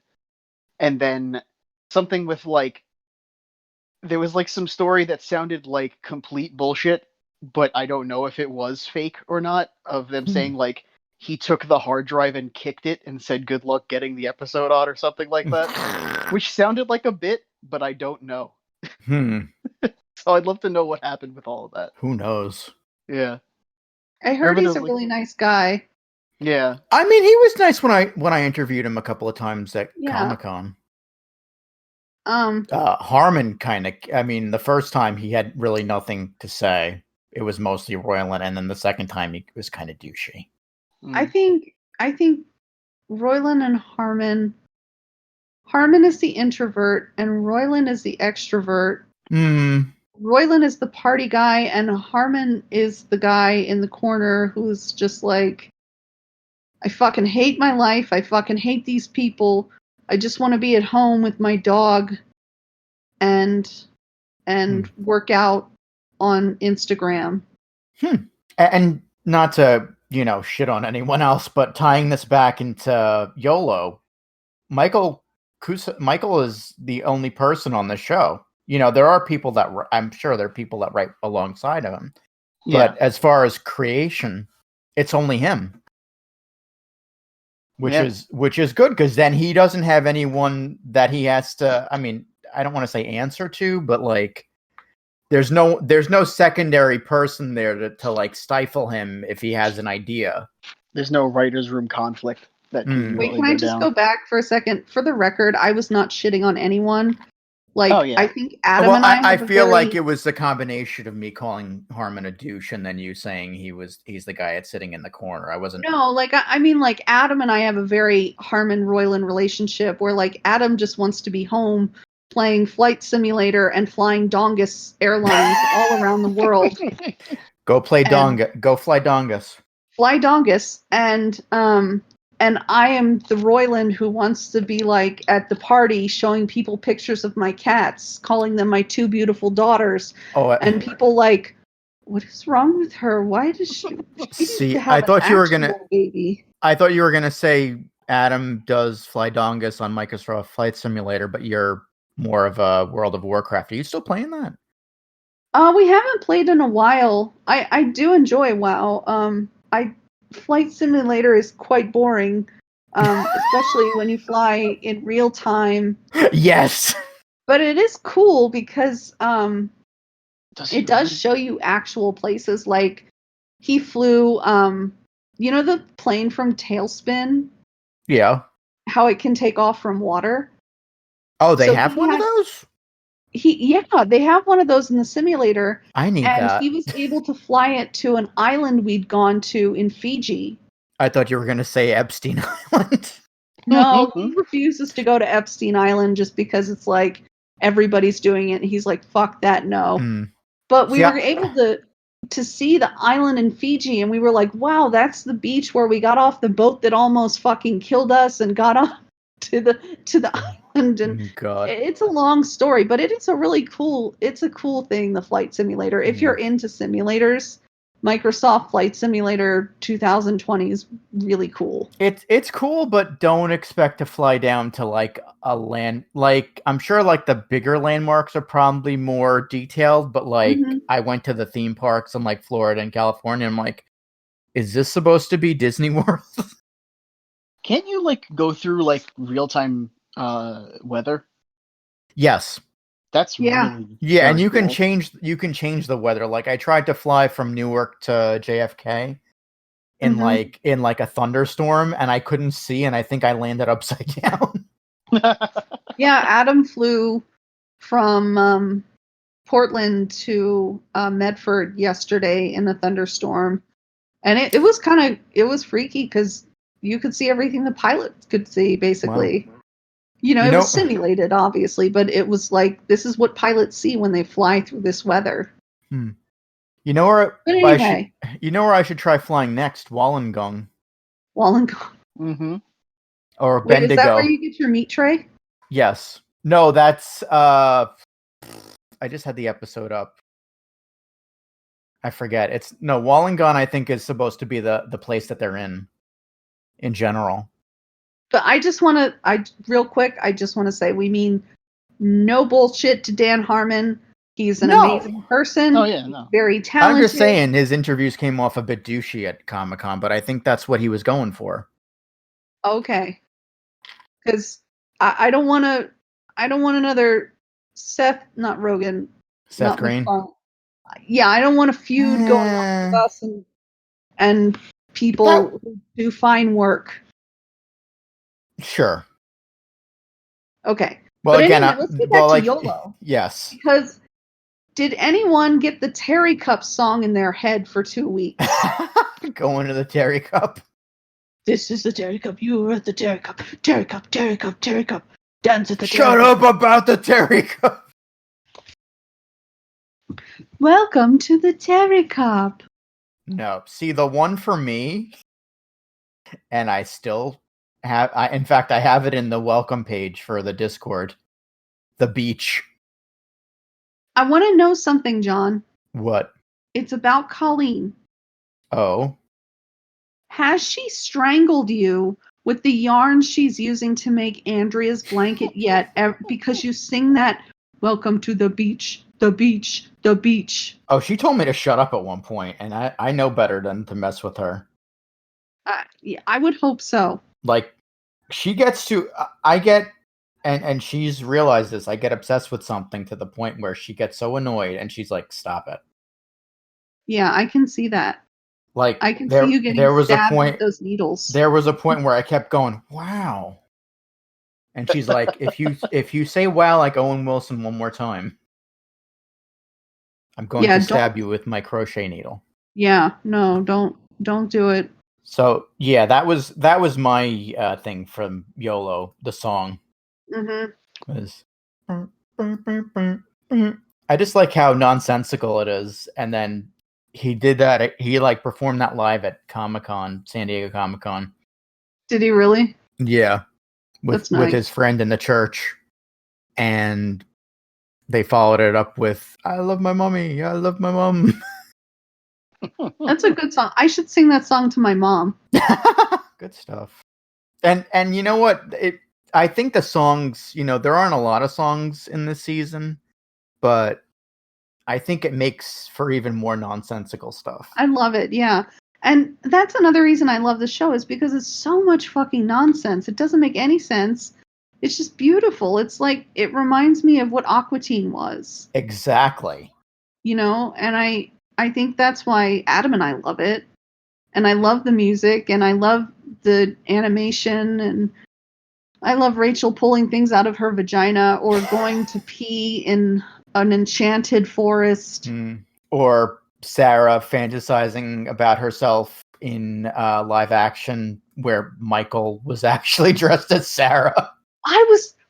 And then something with like there was like some story that sounded like complete bullshit, but I don't know if it was fake or not, of them saying like he took the hard drive and kicked it and said good luck getting the episode on or something like that, which sounded like a bit, but I don't know. So I'd love to know what happened with all of that. Who knows? Yeah. I heard he's a really nice guy. Yeah. I mean, he was nice when I interviewed him a couple of times at Comic-Con. Harmon kind of, I mean, the first time he had really nothing to say. It was mostly Roiland, and then the second time he was kind of douchey. I think Roiland and Harmon is the introvert and Roiland is the extrovert. Roiland is the party guy and Harmon is the guy in the corner who's just like, I fucking hate my life. I fucking hate these people. I just want to be at home with my dog and work out on Instagram. And not to, shit on anyone else, but tying this back into YOLO, Michael is the only person on the show. There are people that I'm sure there are people that write alongside of him. Yeah. But as far as creation, it's only him. Which is good, because then he doesn't have anyone that he has to, I mean, I don't want to say answer to, but like there's no secondary person there to like stifle him if he has an idea. There's no writer's room conflict that can Wait, can I just go back for a second? For the record, I was not shitting on anyone. Like, I think Adam and I feel like it was a combination of me calling Harmon a douche and then you saying he's the guy that's sitting in the corner. I wasn't. No, like I mean, like Adam and I have a very Harmon Royland relationship where like Adam just wants to be home playing Flight Simulator and flying Dongus Airlines all around the world. Go fly Dongus. Fly Dongus, and I am the Royland who wants to be like at the party showing people pictures of my cats, calling them my two beautiful daughters. And people like, what is wrong with her? Why does she see? I thought you were gonna baby. I thought you were gonna say Adam does Fly Dongus on Microsoft Flight Simulator, but you're more of a World of Warcraft. Are you still playing that? We haven't played in a while. I do enjoy WoW. Flight Simulator is quite boring, especially when you fly in real time. Yes. But it is cool because it does show you actual places. Like he flew, the plane from Tailspin? Yeah. How it can take off from water. Oh, they have one of those? They have one of those in the simulator. I need that. And he was able to fly it to an island we'd gone to in Fiji. I thought you were going to say Epstein Island. No, he refuses to go to Epstein Island just because it's like everybody's doing it. And he's like, fuck that, no. But we were able to see the island in Fiji, and we were like, wow, that's the beach where we got off the boat that almost fucking killed us and got on to the island. And God. It's a long story, but it is a really cool thing, the flight simulator. If you're into simulators, Microsoft Flight Simulator 2020 is really cool. It's cool, but don't expect to fly down to like a land. Like I'm sure like the bigger landmarks are probably more detailed, but like I went to the theme parks in like Florida and California. And I'm like, is this supposed to be Disney World? Can't you like go through like real time weather? Yes. That's really and you cool. can change the weather. Like I tried to fly from Newark to JFK in like a thunderstorm, and I couldn't see, and I think I landed upside down. Yeah, Adam flew from Portland to Medford yesterday in a thunderstorm, and it was freaky because you could see everything the pilot could see, basically. Wow. It was simulated, obviously, but it was like, this is what pilots see when they fly through this weather. You know where anyway. I should try flying next? Wollongong. Mm-hmm. Or Wait, Bendigo. Is that where you get your meat tray? Yes. No, that's I just had the episode up. I forget. Wollongong I think is supposed to be the place that they're in general. But I just want to say we mean no bullshit to Dan Harmon. He's an amazing person. Oh yeah, no. Very talented. I'm just saying his interviews came off a bit douchey at Comic-Con, but I think that's what he was going for. Okay. Because I don't want another Seth Green. Yeah, I don't want a feud going on with us and people who do fine work. Sure. Okay. Well, but again, anyway, let's get back to YOLO. Yes. Because did anyone get the Terry Cup song in their head for 2 weeks? Going to the Terry Cup. This is the Terry Cup. You are at the Terry Cup. Terry Cup, Terry Cup, Terry Cup. Dance at the Terry Cup. Shut up about the Terry Cup. Welcome to the Terry Cup. No. See, the one for me and I still have. In fact, I have it in the welcome page for the Discord. The beach. I want to know something, John. What? It's about Colleen. Oh. Has she strangled you with the yarn she's using to make Andrea's blanket yet? Because you sing that, "Welcome to the beach, the beach, the beach." Oh, she told me to shut up at one point, and I know better than to mess with her. Yeah, I would hope so. Like, she gets to, I get, and she's realized this, I get obsessed with something to the point where she gets so annoyed, and she's like, stop it. Yeah, I can see that. Like, I can see you getting stabbed with those needles. There was a point where I kept going, wow. And she's like, if you say wow like Owen Wilson one more time, I'm going to stab you with my crochet needle. Yeah, no, don't do it. So yeah, that was my thing from YOLO, the song. Was I just like how nonsensical it is, and then he did that. He like performed that live at Comic-Con, San Diego Comic-Con. Did he really? Yeah, with his friend in the church, and they followed it up with "I love my mommy, I love my mom." That's a good song. I should sing that song to my mom. Good stuff. And you know what? I think the songs, there aren't a lot of songs in this season, but I think it makes for even more nonsensical stuff. I love it, yeah. And that's another reason I love the show, is because it's so much fucking nonsense. It doesn't make any sense. It's just beautiful. It's like, it reminds me of what Aqua Teen was. Exactly. And I think that's why Adam and I love it. And I love the music, and I love the animation, and I love Rachel pulling things out of her vagina or going to pee in an enchanted forest. Or Sarah fantasizing about herself in live action where Michael was actually dressed as Sarah.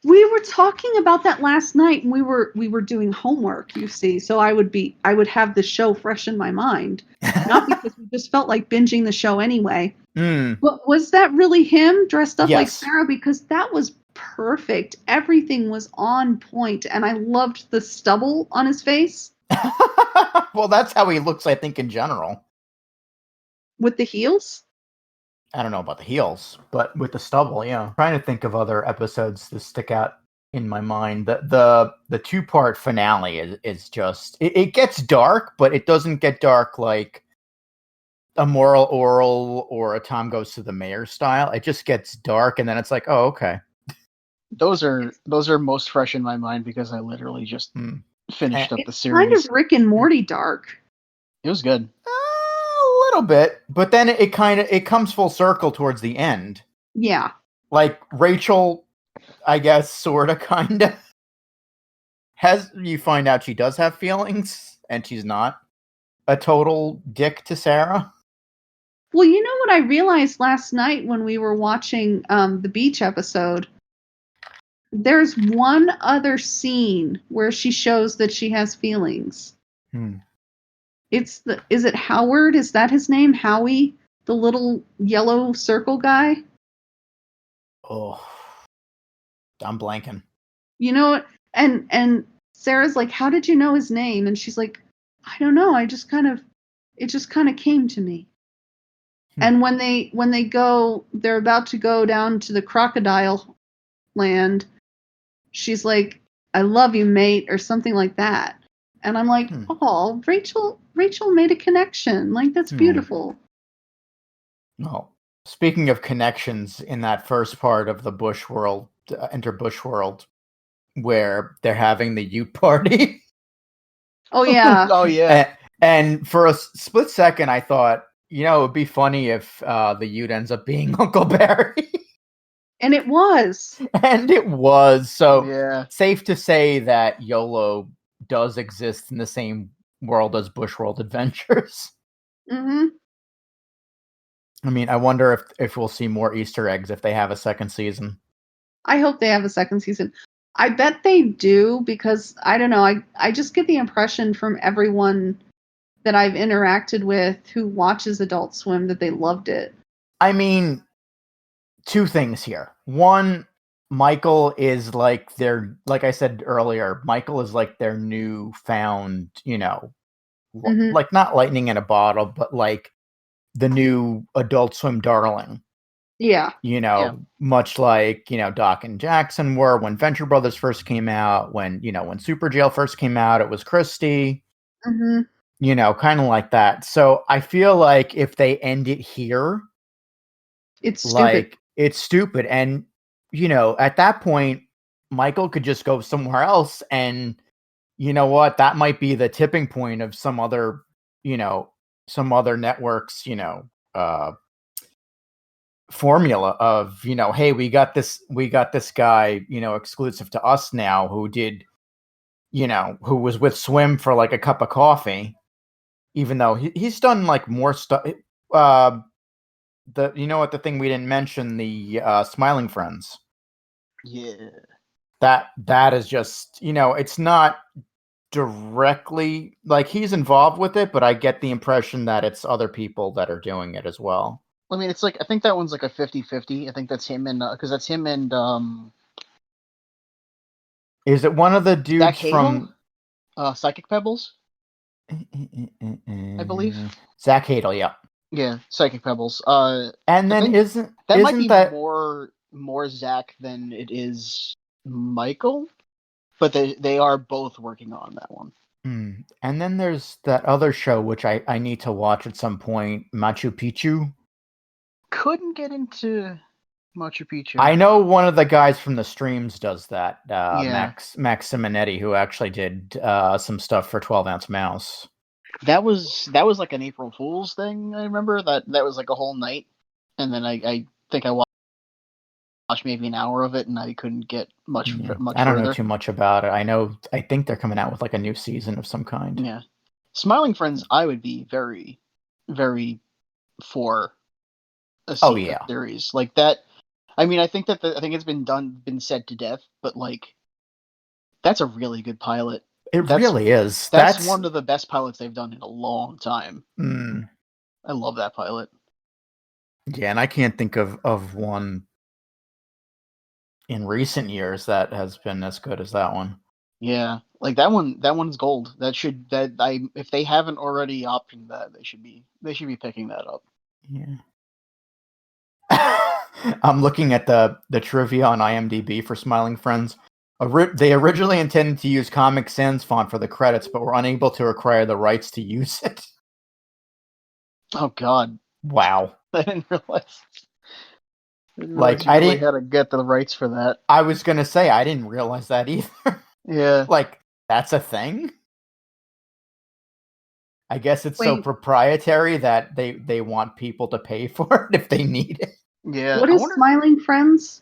We were talking about that last night, and we were doing homework, you see. So I would have the show fresh in my mind. Not because we just felt like binging the show anyway. But was that really him dressed up like Sarah? Because that was perfect. Everything was on point, and I loved the stubble on his face. Well, that's how he looks, I think, in general. With the heels? I don't know about the heels, but with the stubble, yeah. I'm trying to think of other episodes that stick out in my mind. The 2-part finale is just it gets dark, but it doesn't get dark like a Moral Oral or a Tom Goes to the Mayor style. It just gets dark, and then it's like, oh, okay. Those are most fresh in my mind because I literally just finished up the series. Kind of Rick and Morty dark. It was good. A little bit, but then it comes full circle towards the end. Yeah. Like Rachel, I guess, sorta, kinda you find out she does have feelings, and she's not a total dick to Sarah. Well, you know what I realized last night when we were watching the beach episode? There's one other scene where she shows that she has feelings. Is it Howard? Is that his name? Howie? The little yellow circle guy? Oh, I'm blanking. You know, and Sarah's like, how did you know his name? And she's like, I don't know. It just kind of came to me. And when they're about to go down to the crocodile land, she's like, I love you, mate, or something like that. And I'm like, oh, Rachel made a connection. Like, that's beautiful. No. Speaking of connections, in that first part of the Bush world, Enter Bush World, where they're having the Ute party. Oh, yeah. Oh, yeah. And for a split second, I thought, it would be funny if the Ute ends up being Uncle Barry. And it was. So yeah. Safe to say that YOLO does exist in the same world as Bush World Adventures. Mm-hmm. I mean, I wonder if we'll see more Easter eggs if they have a second season. I hope they have a second season. I bet they do, because, I don't know, I just get the impression from everyone that I've interacted with who watches Adult Swim that they loved it. I mean, two things here. One, Michael is like like I said earlier, Michael is like their newfound, like not lightning in a bottle, but like the new Adult Swim darling. Yeah. Much like, Doc and Jackson were when Venture Brothers first came out, when Super Jail first came out, it was Christy. Kind of like that. So I feel like if they end it here, it's stupid. like it's stupid. And, at that point, Michael could just go somewhere else. And you know what? That might be the tipping point of some other networks, formula of, hey, we got this guy, exclusive to us now who did, who was with Swim for like a cup of coffee, even though he's done like more stuff. The thing we didn't mention, the Smiling Friends. Yeah. That is just, it's not directly like he's involved with it, but I get the impression that it's other people that are doing it as well. I mean, it's like, I think that one's like a 50-50. I think that's him and, because that's him and, is it one of the dudes from Psychic Pebbles? I believe. Zach Hadel, yeah. Yeah, Psychic Pebbles. And then that might be more Zach than it is Michael, but they are both working on that one. And then there's that other show which I need to watch at some point, Machu Picchu. Couldn't get into Machu Picchu. I know one of the guys from the streams does that, Max Simonetti, who actually did some stuff for 12 Ounce Mouse. That was like an April Fool's thing. I remember that was like a whole night, and then I think I watched maybe an hour of it, and I couldn't get much. I don't know too much about it. I think they're coming out with like a new season of some kind. Yeah, Smiling Friends, I would be very, very for a series like that. I mean, I think it's been said to death, but like that's a really good pilot. It really is. That's one of the best pilots they've done in a long time. I love that pilot. Yeah, and I can't think of one in recent years that has been as good as that one. Yeah, like that one's gold. If they haven't already optioned that, they should be picking that up. Yeah. I'm looking at the trivia on IMDb for Smiling Friends. They originally intended to use Comic Sans font for the credits, but were unable to acquire the rights to use it. Oh God! Wow! I didn't realize. I didn't had to get the rights for that. I was gonna say I didn't realize that either. Yeah. Like that's a thing. I guess it's so proprietary that they want people to pay for it if they need it. Yeah. What is Smiling Friends?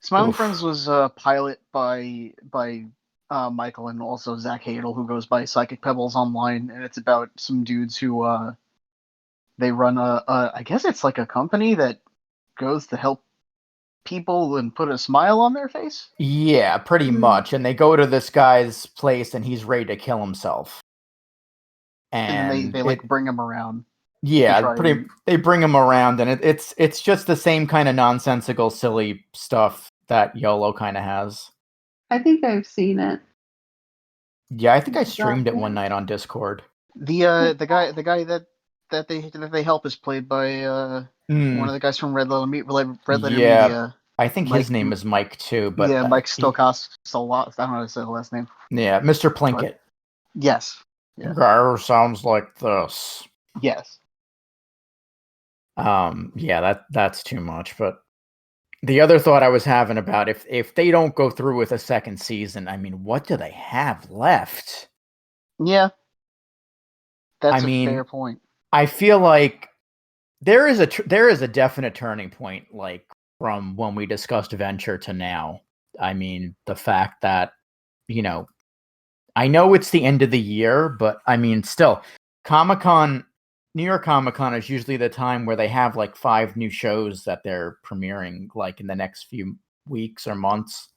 Smiling Friends was a pilot by Michael and also Zach Hadel, who goes by Psychic Pebbles online, and it's about some dudes who they run I guess it's like a company that goes to help people and put a smile on their face. Yeah, pretty much. And they go to this guy's place, and he's ready to kill himself. And they bring him around. Yeah, they bring him around, and it's just the same kind of nonsensical, silly stuff that YOLO kind of has. I think I've seen it. Yeah, I think I streamed it one night on Discord. The guy that they help is played by one of the guys from Red Letter Media. I think his name is Mike too, but Mike Stokos. I don't know how to say the last name. Yeah, Mr. Plinkett. Yes. Yeah. Guy sounds like this. Yes. Yeah, that's too much. But the other thought I was having about if they don't go through with a second season, I mean, what do they have left? Yeah, that's a fair point. I feel like there is a definite turning point, like from when we discussed Venture to now. I mean, the fact that I know it's the end of the year, but I mean, still, New York Comic Con is usually the time where they have like 5 new shows that they're premiering like in the next few weeks or months.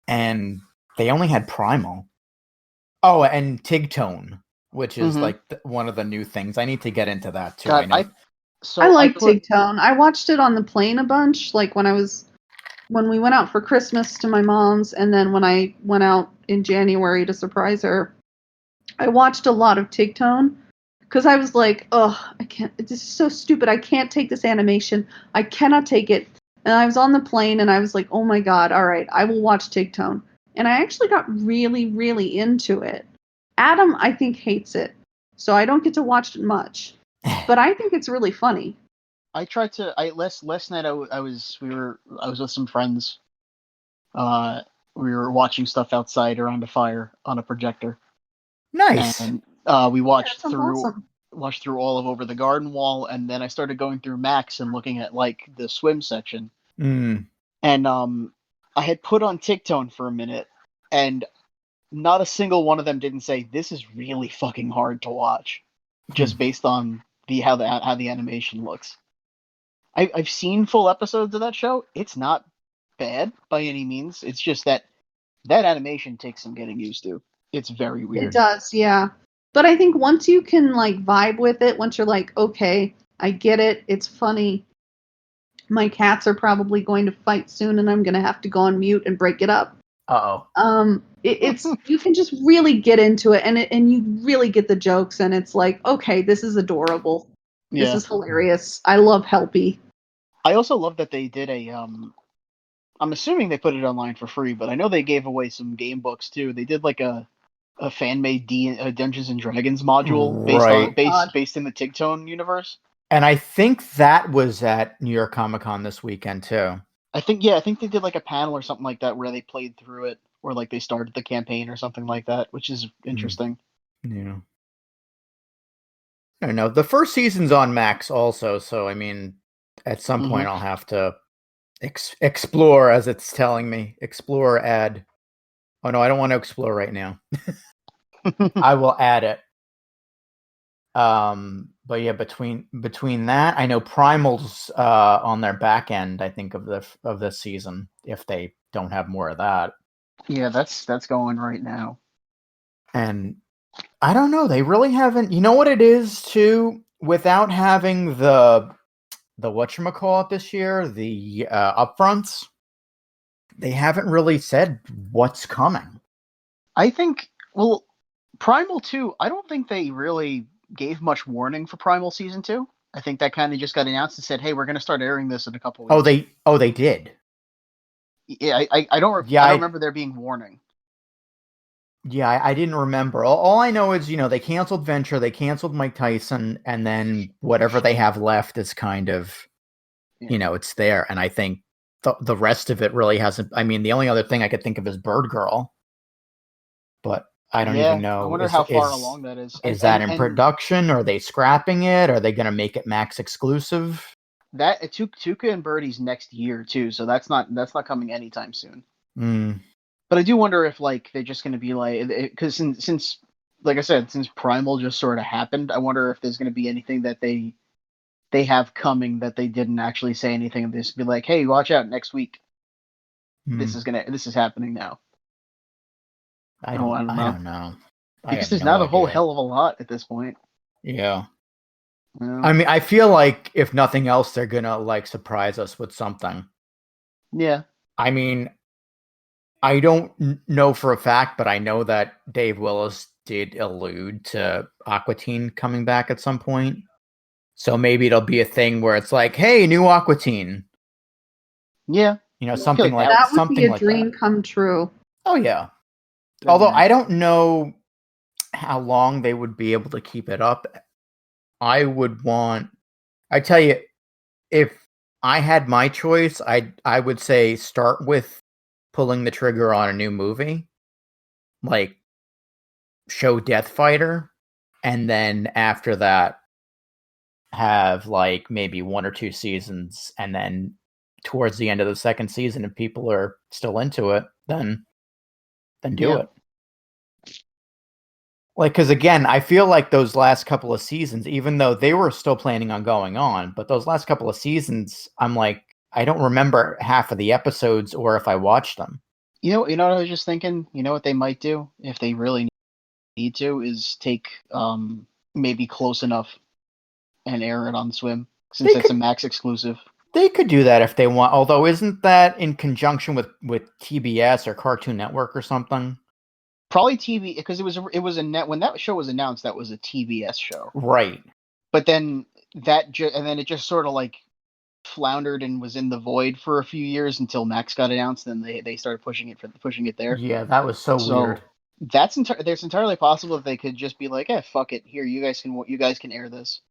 And they only had Primal. Oh, and Tigtone, which is like one of the new things. I need to get into that too. God, So I like put, Tigtone. I watched it on the plane a bunch, like when we went out for Christmas to my mom's, and then when I went out in January to surprise her, I watched a lot of Tigtone because I was like, oh, I can't. This is so stupid. I can't take this animation. I cannot take it. And I was on the plane, and I was like, oh my god, all right, I will watch Tigtone. And I actually got really, really into it. Adam, I think, hates it, so I don't get to watch it much. But I think it's really funny. I tried to. Last night I was with some friends. We were watching stuff outside around a fire on a projector, Nice. and we watched That sounds awesome. watched through all of Over the Garden Wall, and then I started going through Max and looking at like the swim section, Mm. and I had put on Tigtone for a minute, and not a single one of them didn't say this is really fucking hard to watch, just based on how the animation looks. I've seen full episodes of that show. It's not bad by any means. It's just that animation takes some getting used to. It's very It weird. does, yeah. But I think once you can like vibe with it, once you're like, okay, I get it, it's funny. My cats are probably going to fight soon, and I'm gonna have to go on mute and break it up. Uh-oh. It's you can just really get into it, and you really get the jokes, and it's like, okay, this is adorable. This Yeah. is hilarious. I love Helpy. I also love that they did a I'm assuming they put it online for free, but I know they gave away some game books too. They did like a fan made Dungeons and Dragons module Right. based in the Tigtone universe. And I think that was at New York Comic Con this weekend too. I think they did like a panel or something like that where they played through it, or like they started the campaign or something like that, which is interesting. Yeah. I don't know. The first season's on Max also, so I mean, at some point I'll have to explore, as it's telling me. Explore, add. Oh no, I don't want to explore right now. I will add it. But yeah, between that, I know Primal's on their back end, I think, of this season, if they don't have more of that. Yeah, that's going right now. And I don't know, they really haven't. You know what it is too, without having the whatchamacallit this year, the upfronts, they haven't really said what's coming. I think, well, Primal 2, I don't think they really gave much warning for Primal Season 2. I think that kind of just got announced and said, hey, we're going to start airing this in a couple weeks. They did. Yeah, I don't remember there being warning. Yeah, I didn't remember. All I know is, they canceled Venture, they canceled Mike Tyson, and then whatever they have left is kind of, it's there. And I think the rest of it really hasn't. I mean, the only other thing I could think of is Bird Girl, but I don't even know. I wonder how far along that is. Is that in production? Are they scrapping it? Are they going to make it Max exclusive? That Tuca and Birdie's next year too, so that's not coming anytime soon. But I do wonder if like they're just going to be like, because since like I said, since Primal just sort of happened, I wonder if there's going to be anything that they have coming that they didn't actually say anything, and just be like, hey, watch out next week. This is happening now. I don't know. Because there's not a whole hell of a lot at this point. Yeah. Yeah. I mean, I feel like if nothing else, they're gonna like surprise us with something. Yeah. I mean, I don't know for a fact, but I know that Dave Willis did allude to Aqua Teen coming back at some point. So maybe it'll be a thing where it's like, hey, new Aqua Teen. Yeah. Something like that. Would something be a like dream that. come true. Oh yeah. Although I don't know how long they would be able to keep it up. I tell you, if I had my choice, I would say start with pulling the trigger on a new movie, like show Death Fighter, and then after that have like maybe 1 or 2 seasons, and then towards the end of the second season, if people are still into it, then do it. Like, because again, I feel like those last couple of seasons, even though they were still planning on going on, but those last couple of seasons, I'm like, I don't remember half of the episodes or if I watched them. You know what I was just thinking? You know what they might do if they really need to is take maybe Close Enough and air it on Swim. since it's a Max exclusive. They could do that if they want. Although, isn't that in conjunction with TBS or Cartoon Network or something? Probably TV, because it was a net when that show was announced. That was a TBS show, right? But then and then it just sort of like floundered and was in the void for a few years until Max got announced. Then they started pushing it there. Yeah, that was so weird. That's there's entirely possible that they could just be like, fuck it, here you guys can air this.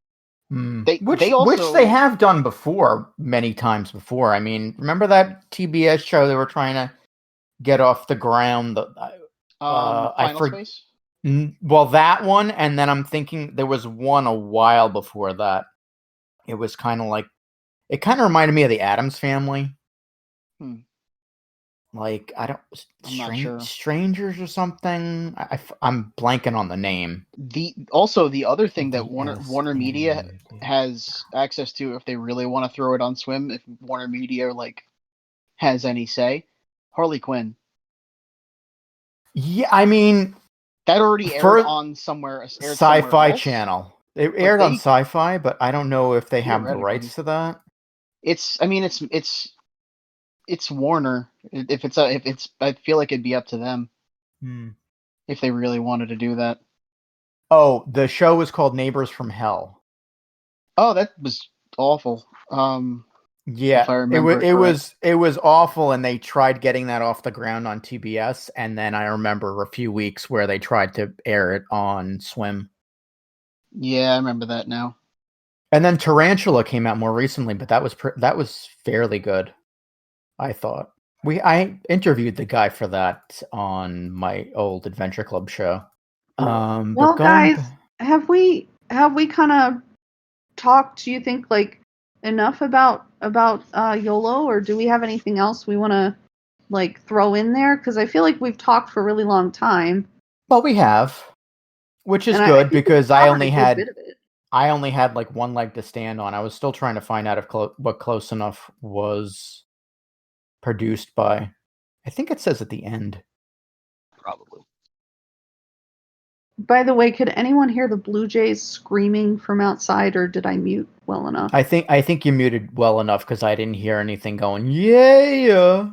Which they have done before, many times before. I mean, remember that TBS show they were trying to get off the ground? Final Space? Well, that one, and then I'm thinking there was one a while before that. It was kind of reminded me of the Addams Family. Like, I'm not sure. Strangers or something. I'm blanking on the name. The other thing that Warner Media has access to, if they really want to throw it on Swim, if Warner Media has any say, Harley Quinn. Yeah, I mean, that already aired on somewhere. Sci-Fi Channel. It aired on Sci-Fi, but I don't know if they have the rights to that. It's Warner. I feel like it'd be up to them if they really wanted to do that. Oh, the show was called Neighbors from Hell. Oh, that was awful. Yeah, it was awful, and they tried getting that off the ground on TBS, and then I remember a few weeks where they tried to air it on Swim. Yeah, I remember that now. And then Tarantula came out more recently, but that was fairly good, I thought. I interviewed the guy for that on my old Adventure Club show. Well, guys, have we kind of talked? Do you think enough about YOLO, or do we have anything else we want to throw in there? Because I feel like we've talked for a really long time. Well, we have, which is good because I only had one leg to stand on. I was still trying to find out what Close Enough was produced by. I think it says at the end. Probably. By the way, could anyone hear the Blue Jays screaming from outside, or did I mute well enough? I think you muted well enough because I didn't hear anything going, yeah.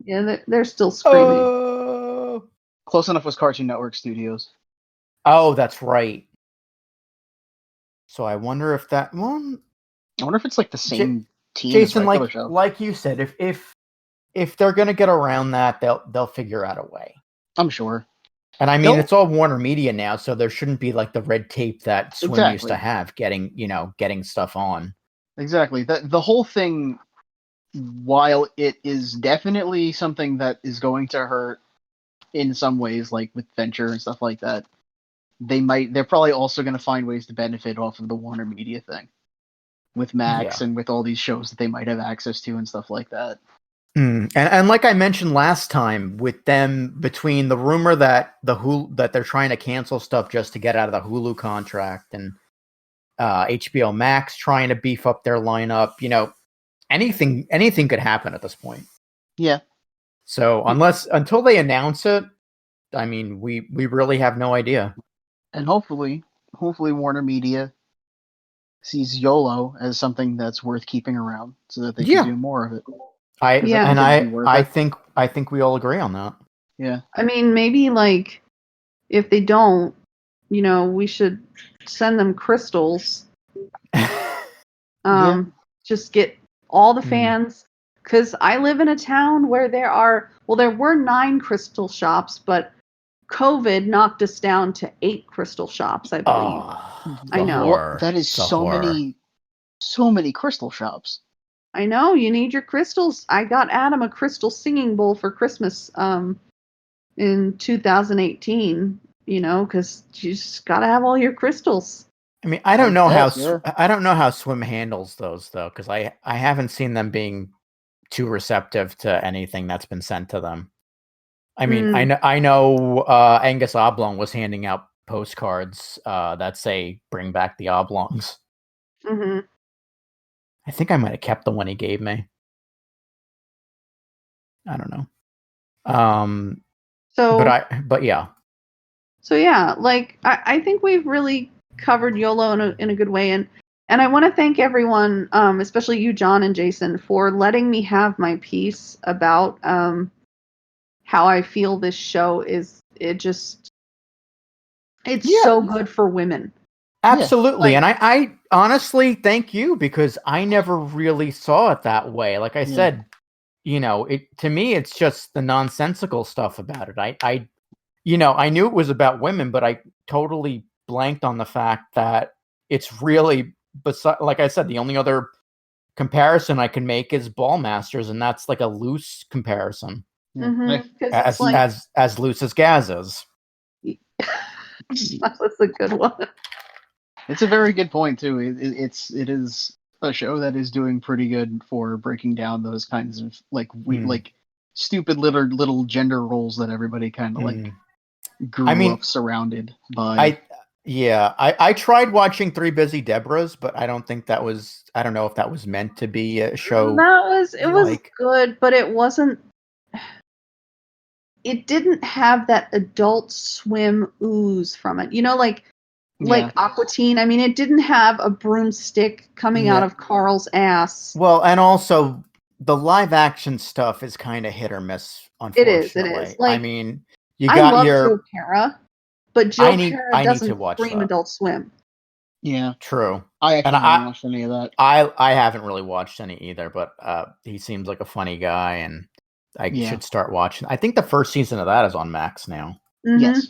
Yeah, they're still screaming. Close Enough was Cartoon Network Studios. Oh, that's right. So I wonder if that one. I wonder if it's the same team. Jason, like you said, if they're gonna get around that, they'll figure out a way. I'm sure. And I mean, it's all Warner Media now, so there shouldn't be the red tape that Swim used to have getting stuff on. Exactly. The whole thing, while it is definitely something that is going to hurt in some ways, like with Venture and stuff like that, they're probably also going to find ways to benefit off of the Warner Media thing with Max and with all these shows that they might have access to and stuff like that. And like I mentioned last time, with them, between the rumor that that they're trying to cancel stuff just to get out of the Hulu contract, and HBO Max trying to beef up their lineup, anything could happen at this point. Yeah. So until they announce it, I mean, we really have no idea. And hopefully Warner Media sees YOLO as something that's worth keeping around, so that they can do more of it. I think we all agree on that. Yeah. I mean, maybe if they don't, we should send them crystals. Just get all the fans, because I live in a town where there were 9 crystal shops, but COVID knocked us down to 8 crystal shops, I believe. I know. That is so many crystal shops. I know, you need your crystals. I got Adam a crystal singing bowl for Christmas in 2018, because you just got to have all your crystals. I mean, I don't know how Swim handles those though, because I haven't seen them being too receptive to anything that's been sent to them. I mean, I know Angus Oblong was handing out postcards that say "Bring back the Oblongs." Mm-hmm. I think I might have kept the one he gave me. I don't know. But yeah. So yeah, I think we've really covered YOLO in a good way, and And I want to thank everyone, especially you, John and Jason, for letting me have my piece about how I feel this show is. It's so good for women. Absolutely. Yeah. And I honestly thank you, because I never really saw it that way. Like I said, to me, it's just the nonsensical stuff about it. I knew it was about women, but I totally blanked on the fact that it's really, like I said, the only other comparison I can make is Ball Masters, and that's like a loose comparison. As loose as Gaz is. That was a good one. It's a very good point too. It is a show that is doing pretty good for breaking down those kinds of like stupid little gender roles that everybody kind of grew up surrounded by. I tried watching Three Busy Debras, but I don't know if that was meant to be a show. It was good, but it wasn't. It didn't have that Adult Swim ooze from it. Like Aqua Teen. I mean, it didn't have a broomstick coming out of Carl's ass. Well, and also the live action stuff is kind of hit or miss, unfortunately. It is. Like, I mean, I love Joe Pera, but Joe Pera doesn't scream Adult Swim. Yeah, true. I actually haven't watched any of that. I haven't really watched any either, but he seems like a funny guy, and I should start watching. I think the first season of that is on Max now. Mm-hmm. Yes.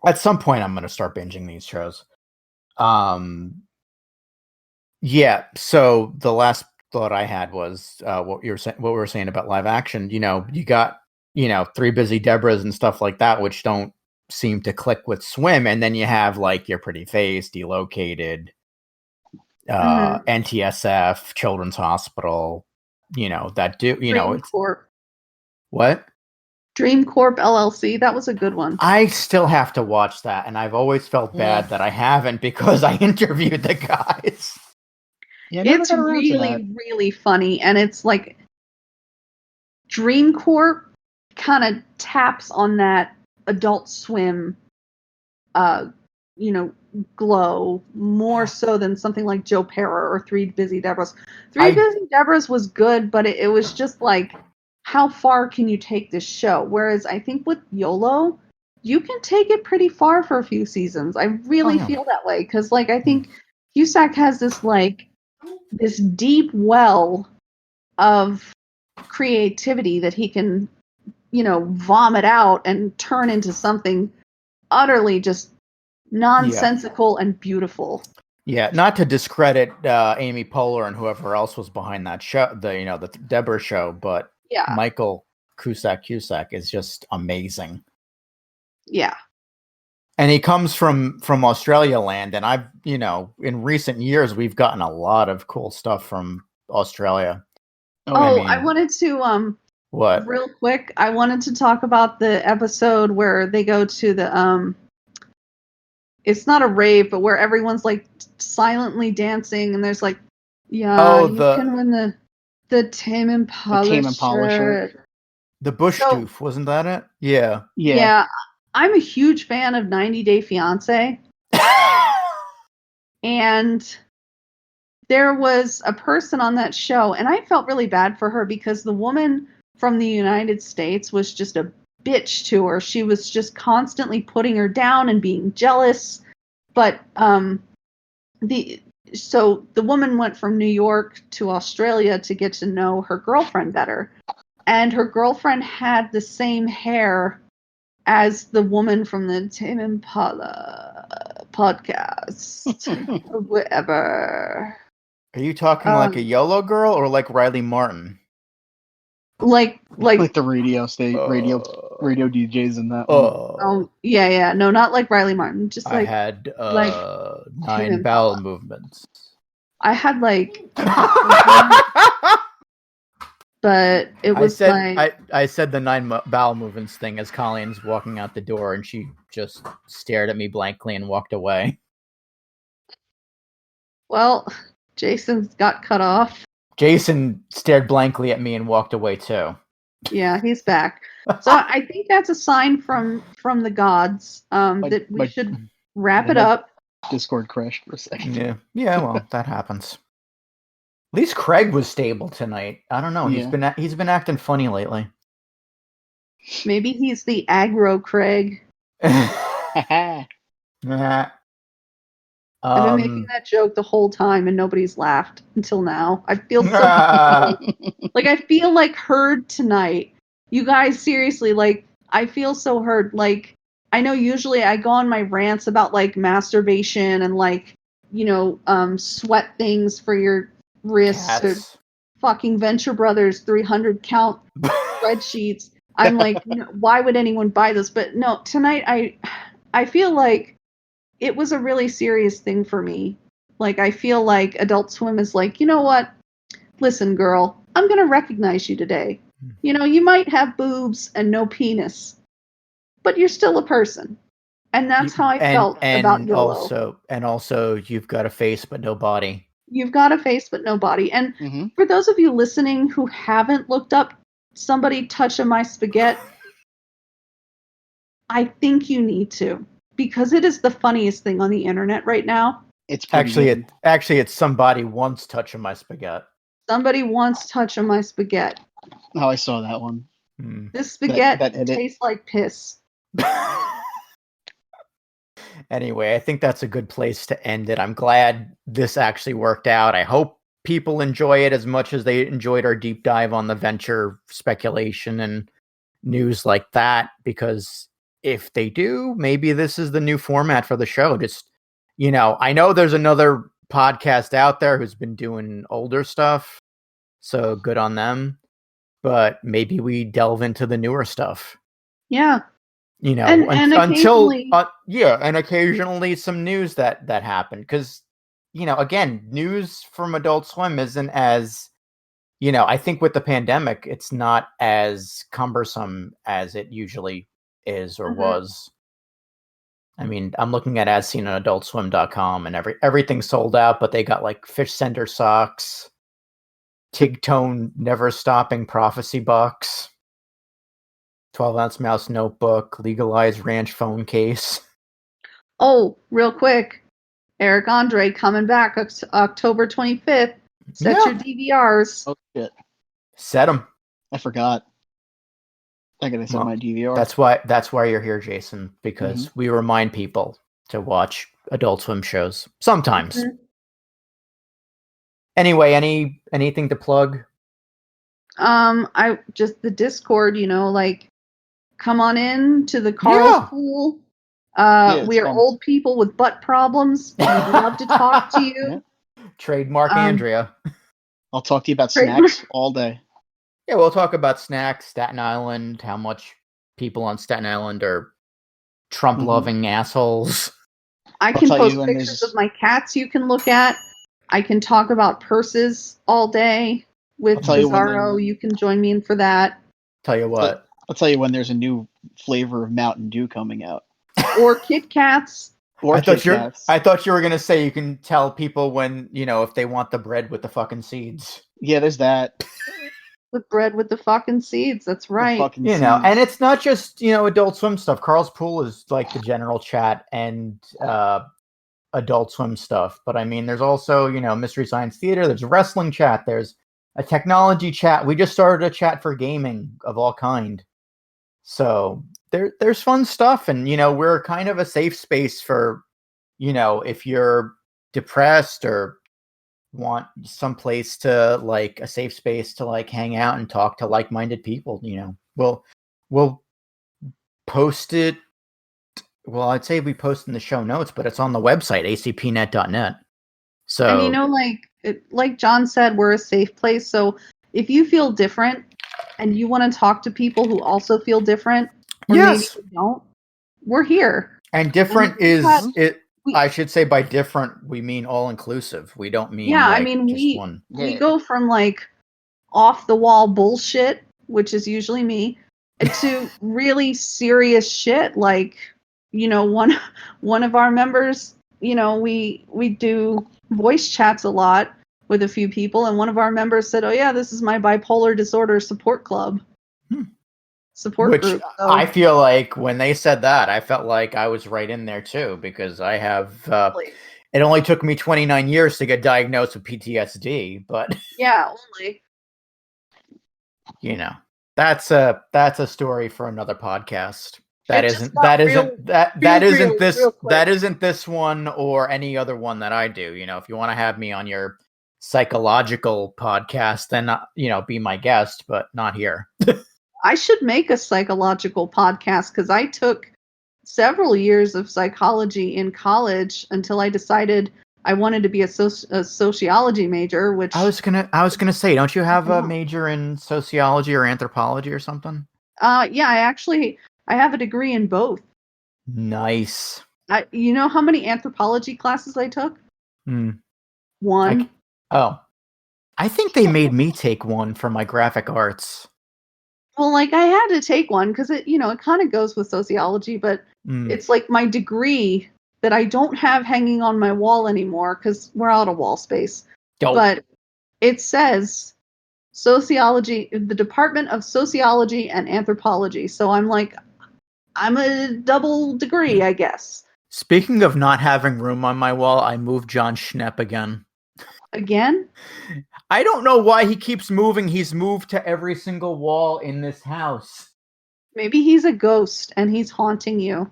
At some point, I'm going to start binging these shows. So the last thought I had was what we were saying about live action. You got Three Busy Debras and stuff like that, which don't seem to click with Swim, and then you have like Your Pretty Face, Delocated, NTSF, Children's Hospital. That do Dream Corp. What? Dream Corp LLC. That was a good one. I still have to watch that, and I've always felt bad that I haven't, because I interviewed the guys. Yeah, it's really, really funny, and it's like Dream Corp kind of taps on that Adult Swim, glow more so than something like Joe Pera or Three Busy Debras. Busy Debras was good, but it was just like, how far can you take this show? Whereas I think with YOLO, you can take it pretty far for a few seasons. I really feel that way, because I think Cusack has this deep well of creativity that he can, vomit out and turn into something utterly just nonsensical and beautiful. Yeah, not to discredit Amy Poehler and whoever else was behind that show, the Deborah show, but Michael Cusack is just amazing. Yeah. And he comes from Australia land, and I've, in recent years, we've gotten a lot of cool stuff from Australia. I wanted to what? Real quick, I wanted to talk about the episode where they go to the it's not a rave, but where everyone's silently dancing, and there's you can win the Tame Impala shirt. The Bush Doof, wasn't that it? Yeah. Yeah. I'm a huge fan of 90 Day Fiancé. And there was a person on that show, and I felt really bad for her, because the woman from the United States was just a bitch to her. She was just constantly putting her down and being jealous. But the woman went from New York to Australia to get to know her girlfriend better. And her girlfriend had the same hair as the woman from the Tame Impala podcast. Whatever. Are you talking like a YOLO girl or like Riley Martin? Like the radio DJs in that one. Oh yeah. No, not like Riley Martin. Just I had 9 bowel movements. I had but it was I said the 9 bowel movements thing as Colleen's walking out the door, and she just stared at me blankly and walked away. Well, Jason's got cut off. Jason stared blankly at me and walked away too. Yeah, he's back. So I think that's a sign from the gods that we should wrap it up. Discord crashed for a second. Yeah. Well, that happens. At least Craig was stable tonight. I don't know. Yeah. He's been acting funny lately. Maybe he's the aggro Craig. Nah. I've been making that joke the whole time and nobody's laughed until now. I feel so like I feel like heard tonight. You guys, seriously, like I feel so heard. Like I know usually I go on my rants about like masturbation and like, sweat things for your wrists or fucking Venture Brothers 300 count spreadsheets. I'm like, why would anyone buy this? But no, tonight I feel like it was a really serious thing for me. Like, I feel like Adult Swim is like, you know what? Listen, girl, I'm going to recognize you today. You might have boobs and no penis, but you're still a person. And that's how I felt about YOLO. Also, you've got a face but no body. You've got a face but no body. And for those of you listening who haven't looked up Somebody Touching My Spaghetti, I think you need to. Because it is the funniest thing on the internet right now. It's it's Somebody Once Touching My Spaghetti. Somebody Once Touching My Spaghetti. Oh, I saw that one. This spaghetti tastes like piss. Anyway, I think that's a good place to end it. I'm glad this actually worked out. I hope people enjoy it as much as they enjoyed our deep dive on the venture speculation and news like that, because if they do, maybe this is the new format for the show. Just, I know there's another podcast out there who's been doing older stuff, so good on them. But maybe we delve into the newer stuff. Yeah. And occasionally some news that happened. Because, again, news from Adult Swim isn't as, I think with the pandemic, it's not as cumbersome as it usually is or was. I mean, I'm looking at as seen on adultswim.com and everything's sold out, but they got like fish sender socks, Tig-Tone never stopping prophecy box, 12-ounce mouse notebook, legalized ranch phone case. Oh, real quick. Eric Andre coming back October 25th. Set your DVRs. Oh shit. Set them. I forgot. I gotta set my DVR. That's why you're here, Jason, because we remind people to watch Adult Swim shows sometimes. Anyway, anything to plug? I just the Discord, like come on in to the Carl's pool. We are old people with butt problems. We'd love to talk to you. Trademark Andrea. I'll talk to you about snacks all day. Yeah, we'll talk about snacks, Staten Island, how much people on Staten Island are Trump-loving assholes. I can post pictures of my cats you can look at. I can talk about purses all day with Bizarro. You can join me in for that. Tell you what. I'll tell you when there's a new flavor of Mountain Dew coming out. Or Kit Kats. I thought you were going to say you can tell people when, if they want the bread with the fucking seeds. Yeah, there's that. The bread with the fucking seeds. That's right. And it's not just, Adult Swim stuff. Carl's Pool is like the general chat and Adult Swim stuff. But I mean, there's also, Mystery Science Theater. There's a wrestling chat. There's a technology chat. We just started a chat for gaming of all kind. So there's fun stuff. And, we're kind of a safe space for, if you're depressed or want some place to like a safe space to like hang out and talk to like-minded people, we'll post it. Well, I'd say we post in the show notes, but it's on the website, acpnet.net. So, and like John said, we're a safe place. So if you feel different and you want to talk to people who also feel different, or maybe you don't, we're here. And different I should say by different, we mean all inclusive. We don't mean just one. We go from like off the wall bullshit, which is usually me, to really serious shit. Like, one of our members, we do voice chats a lot with a few people, and one of our members said, "Oh yeah, this is my bipolar disorder support club." support group. So. I feel like when they said that, I felt like I was right in there too, because I have. It only took me 29 years to get diagnosed with PTSD, but yeah, only. You know, that's a story for another podcast. That isn't this one or any other one that I do. If you want to have me on your psychological podcast, then be my guest, but not here. I should make a psychological podcast because I took several years of psychology in college until I decided I wanted to be a sociology major. Which I was gonna say, don't you have a major in sociology or anthropology or something? Yeah, I have a degree in both. Nice. You know how many anthropology classes I took? One. I think they made me take one for my graphic arts. Well, I had to take one because it kind of goes with sociology, but it's like my degree that I don't have hanging on my wall anymore because we're out of wall space. But it says sociology, the Department of Sociology and Anthropology. So I'm a double degree, I guess. Speaking of not having room on my wall, I moved John Schnepp again. Again? I don't know why he keeps moving. He's moved to every single wall in this house. Maybe he's a ghost and he's haunting you.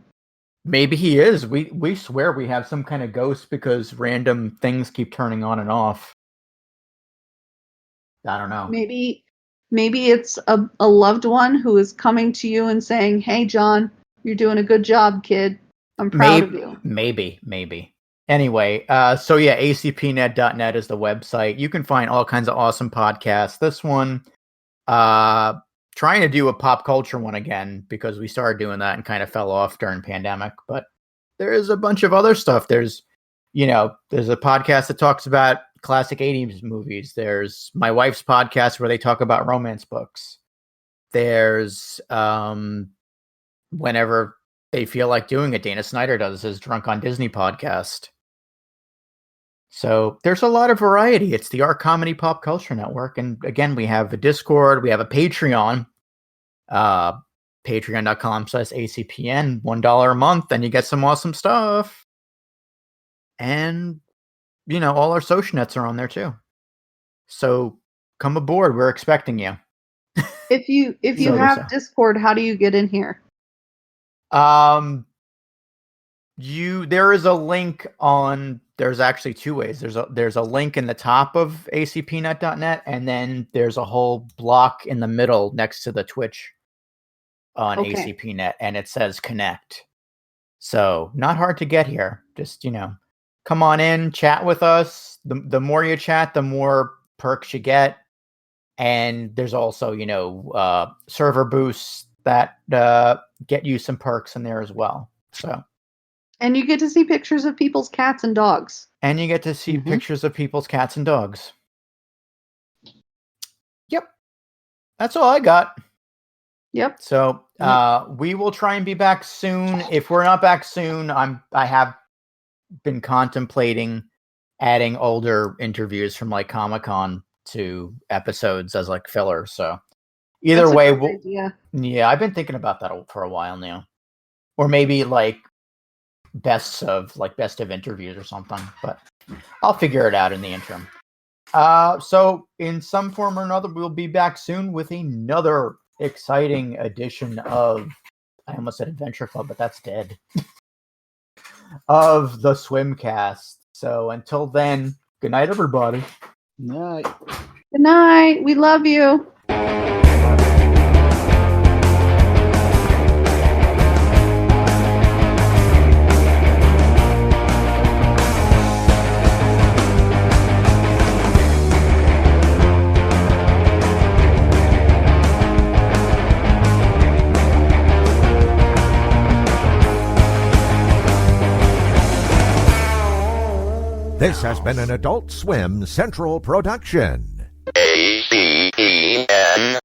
Maybe he is. We swear we have some kind of ghost because random things keep turning on and off. I don't know. Maybe it's a loved one who is coming to you and saying, "Hey, John, you're doing a good job, kid. I'm proud of you." Maybe. Anyway, so yeah, acpnet.net is the website. You can find all kinds of awesome podcasts. This one, trying to do a pop culture one again because we started doing that and kind of fell off during pandemic. But there is a bunch of other stuff. There's a podcast that talks about classic 80s movies. There's my wife's podcast where they talk about romance books. There's whenever they feel like doing it, Dana Snyder does his Drunk on Disney podcast. So there's a lot of variety. It's the Art Comedy Pop Culture Network. And again, we have a Discord. We have a Patreon. Patreon.com/ACPN. $1 a month. And you get some awesome stuff. And, all our social nets are on there too. So come aboard. We're expecting you. If you have Discord, how do you get in here? There is a link on. There's actually two ways. There's a link in the top of acpnet.net, and then there's a whole block in the middle next to the Twitch on ACPnet, and it says connect. So not hard to get here. Just come on in, chat with us. The more you chat, the more perks you get, and there's also server boosts that get you some perks in there as well. So. And you get to see pictures of people's cats and dogs. And you get to see pictures of people's cats and dogs. Yep. That's all I got. Yep. So we will try and be back soon. If we're not back soon, I have been contemplating adding older interviews from Comic-Con to episodes as filler. So either way, yeah, I've been thinking about that for a while now. Or maybe best of interviews or something, but I'll figure it out in the interim. So in some form or another, we'll be back soon with another exciting edition of, I almost said Adventure Club, but that's dead, of the Swimcast. So until then, good night, everybody. Night. Good night. We love you. This has been an Adult Swim Central production. ACPN.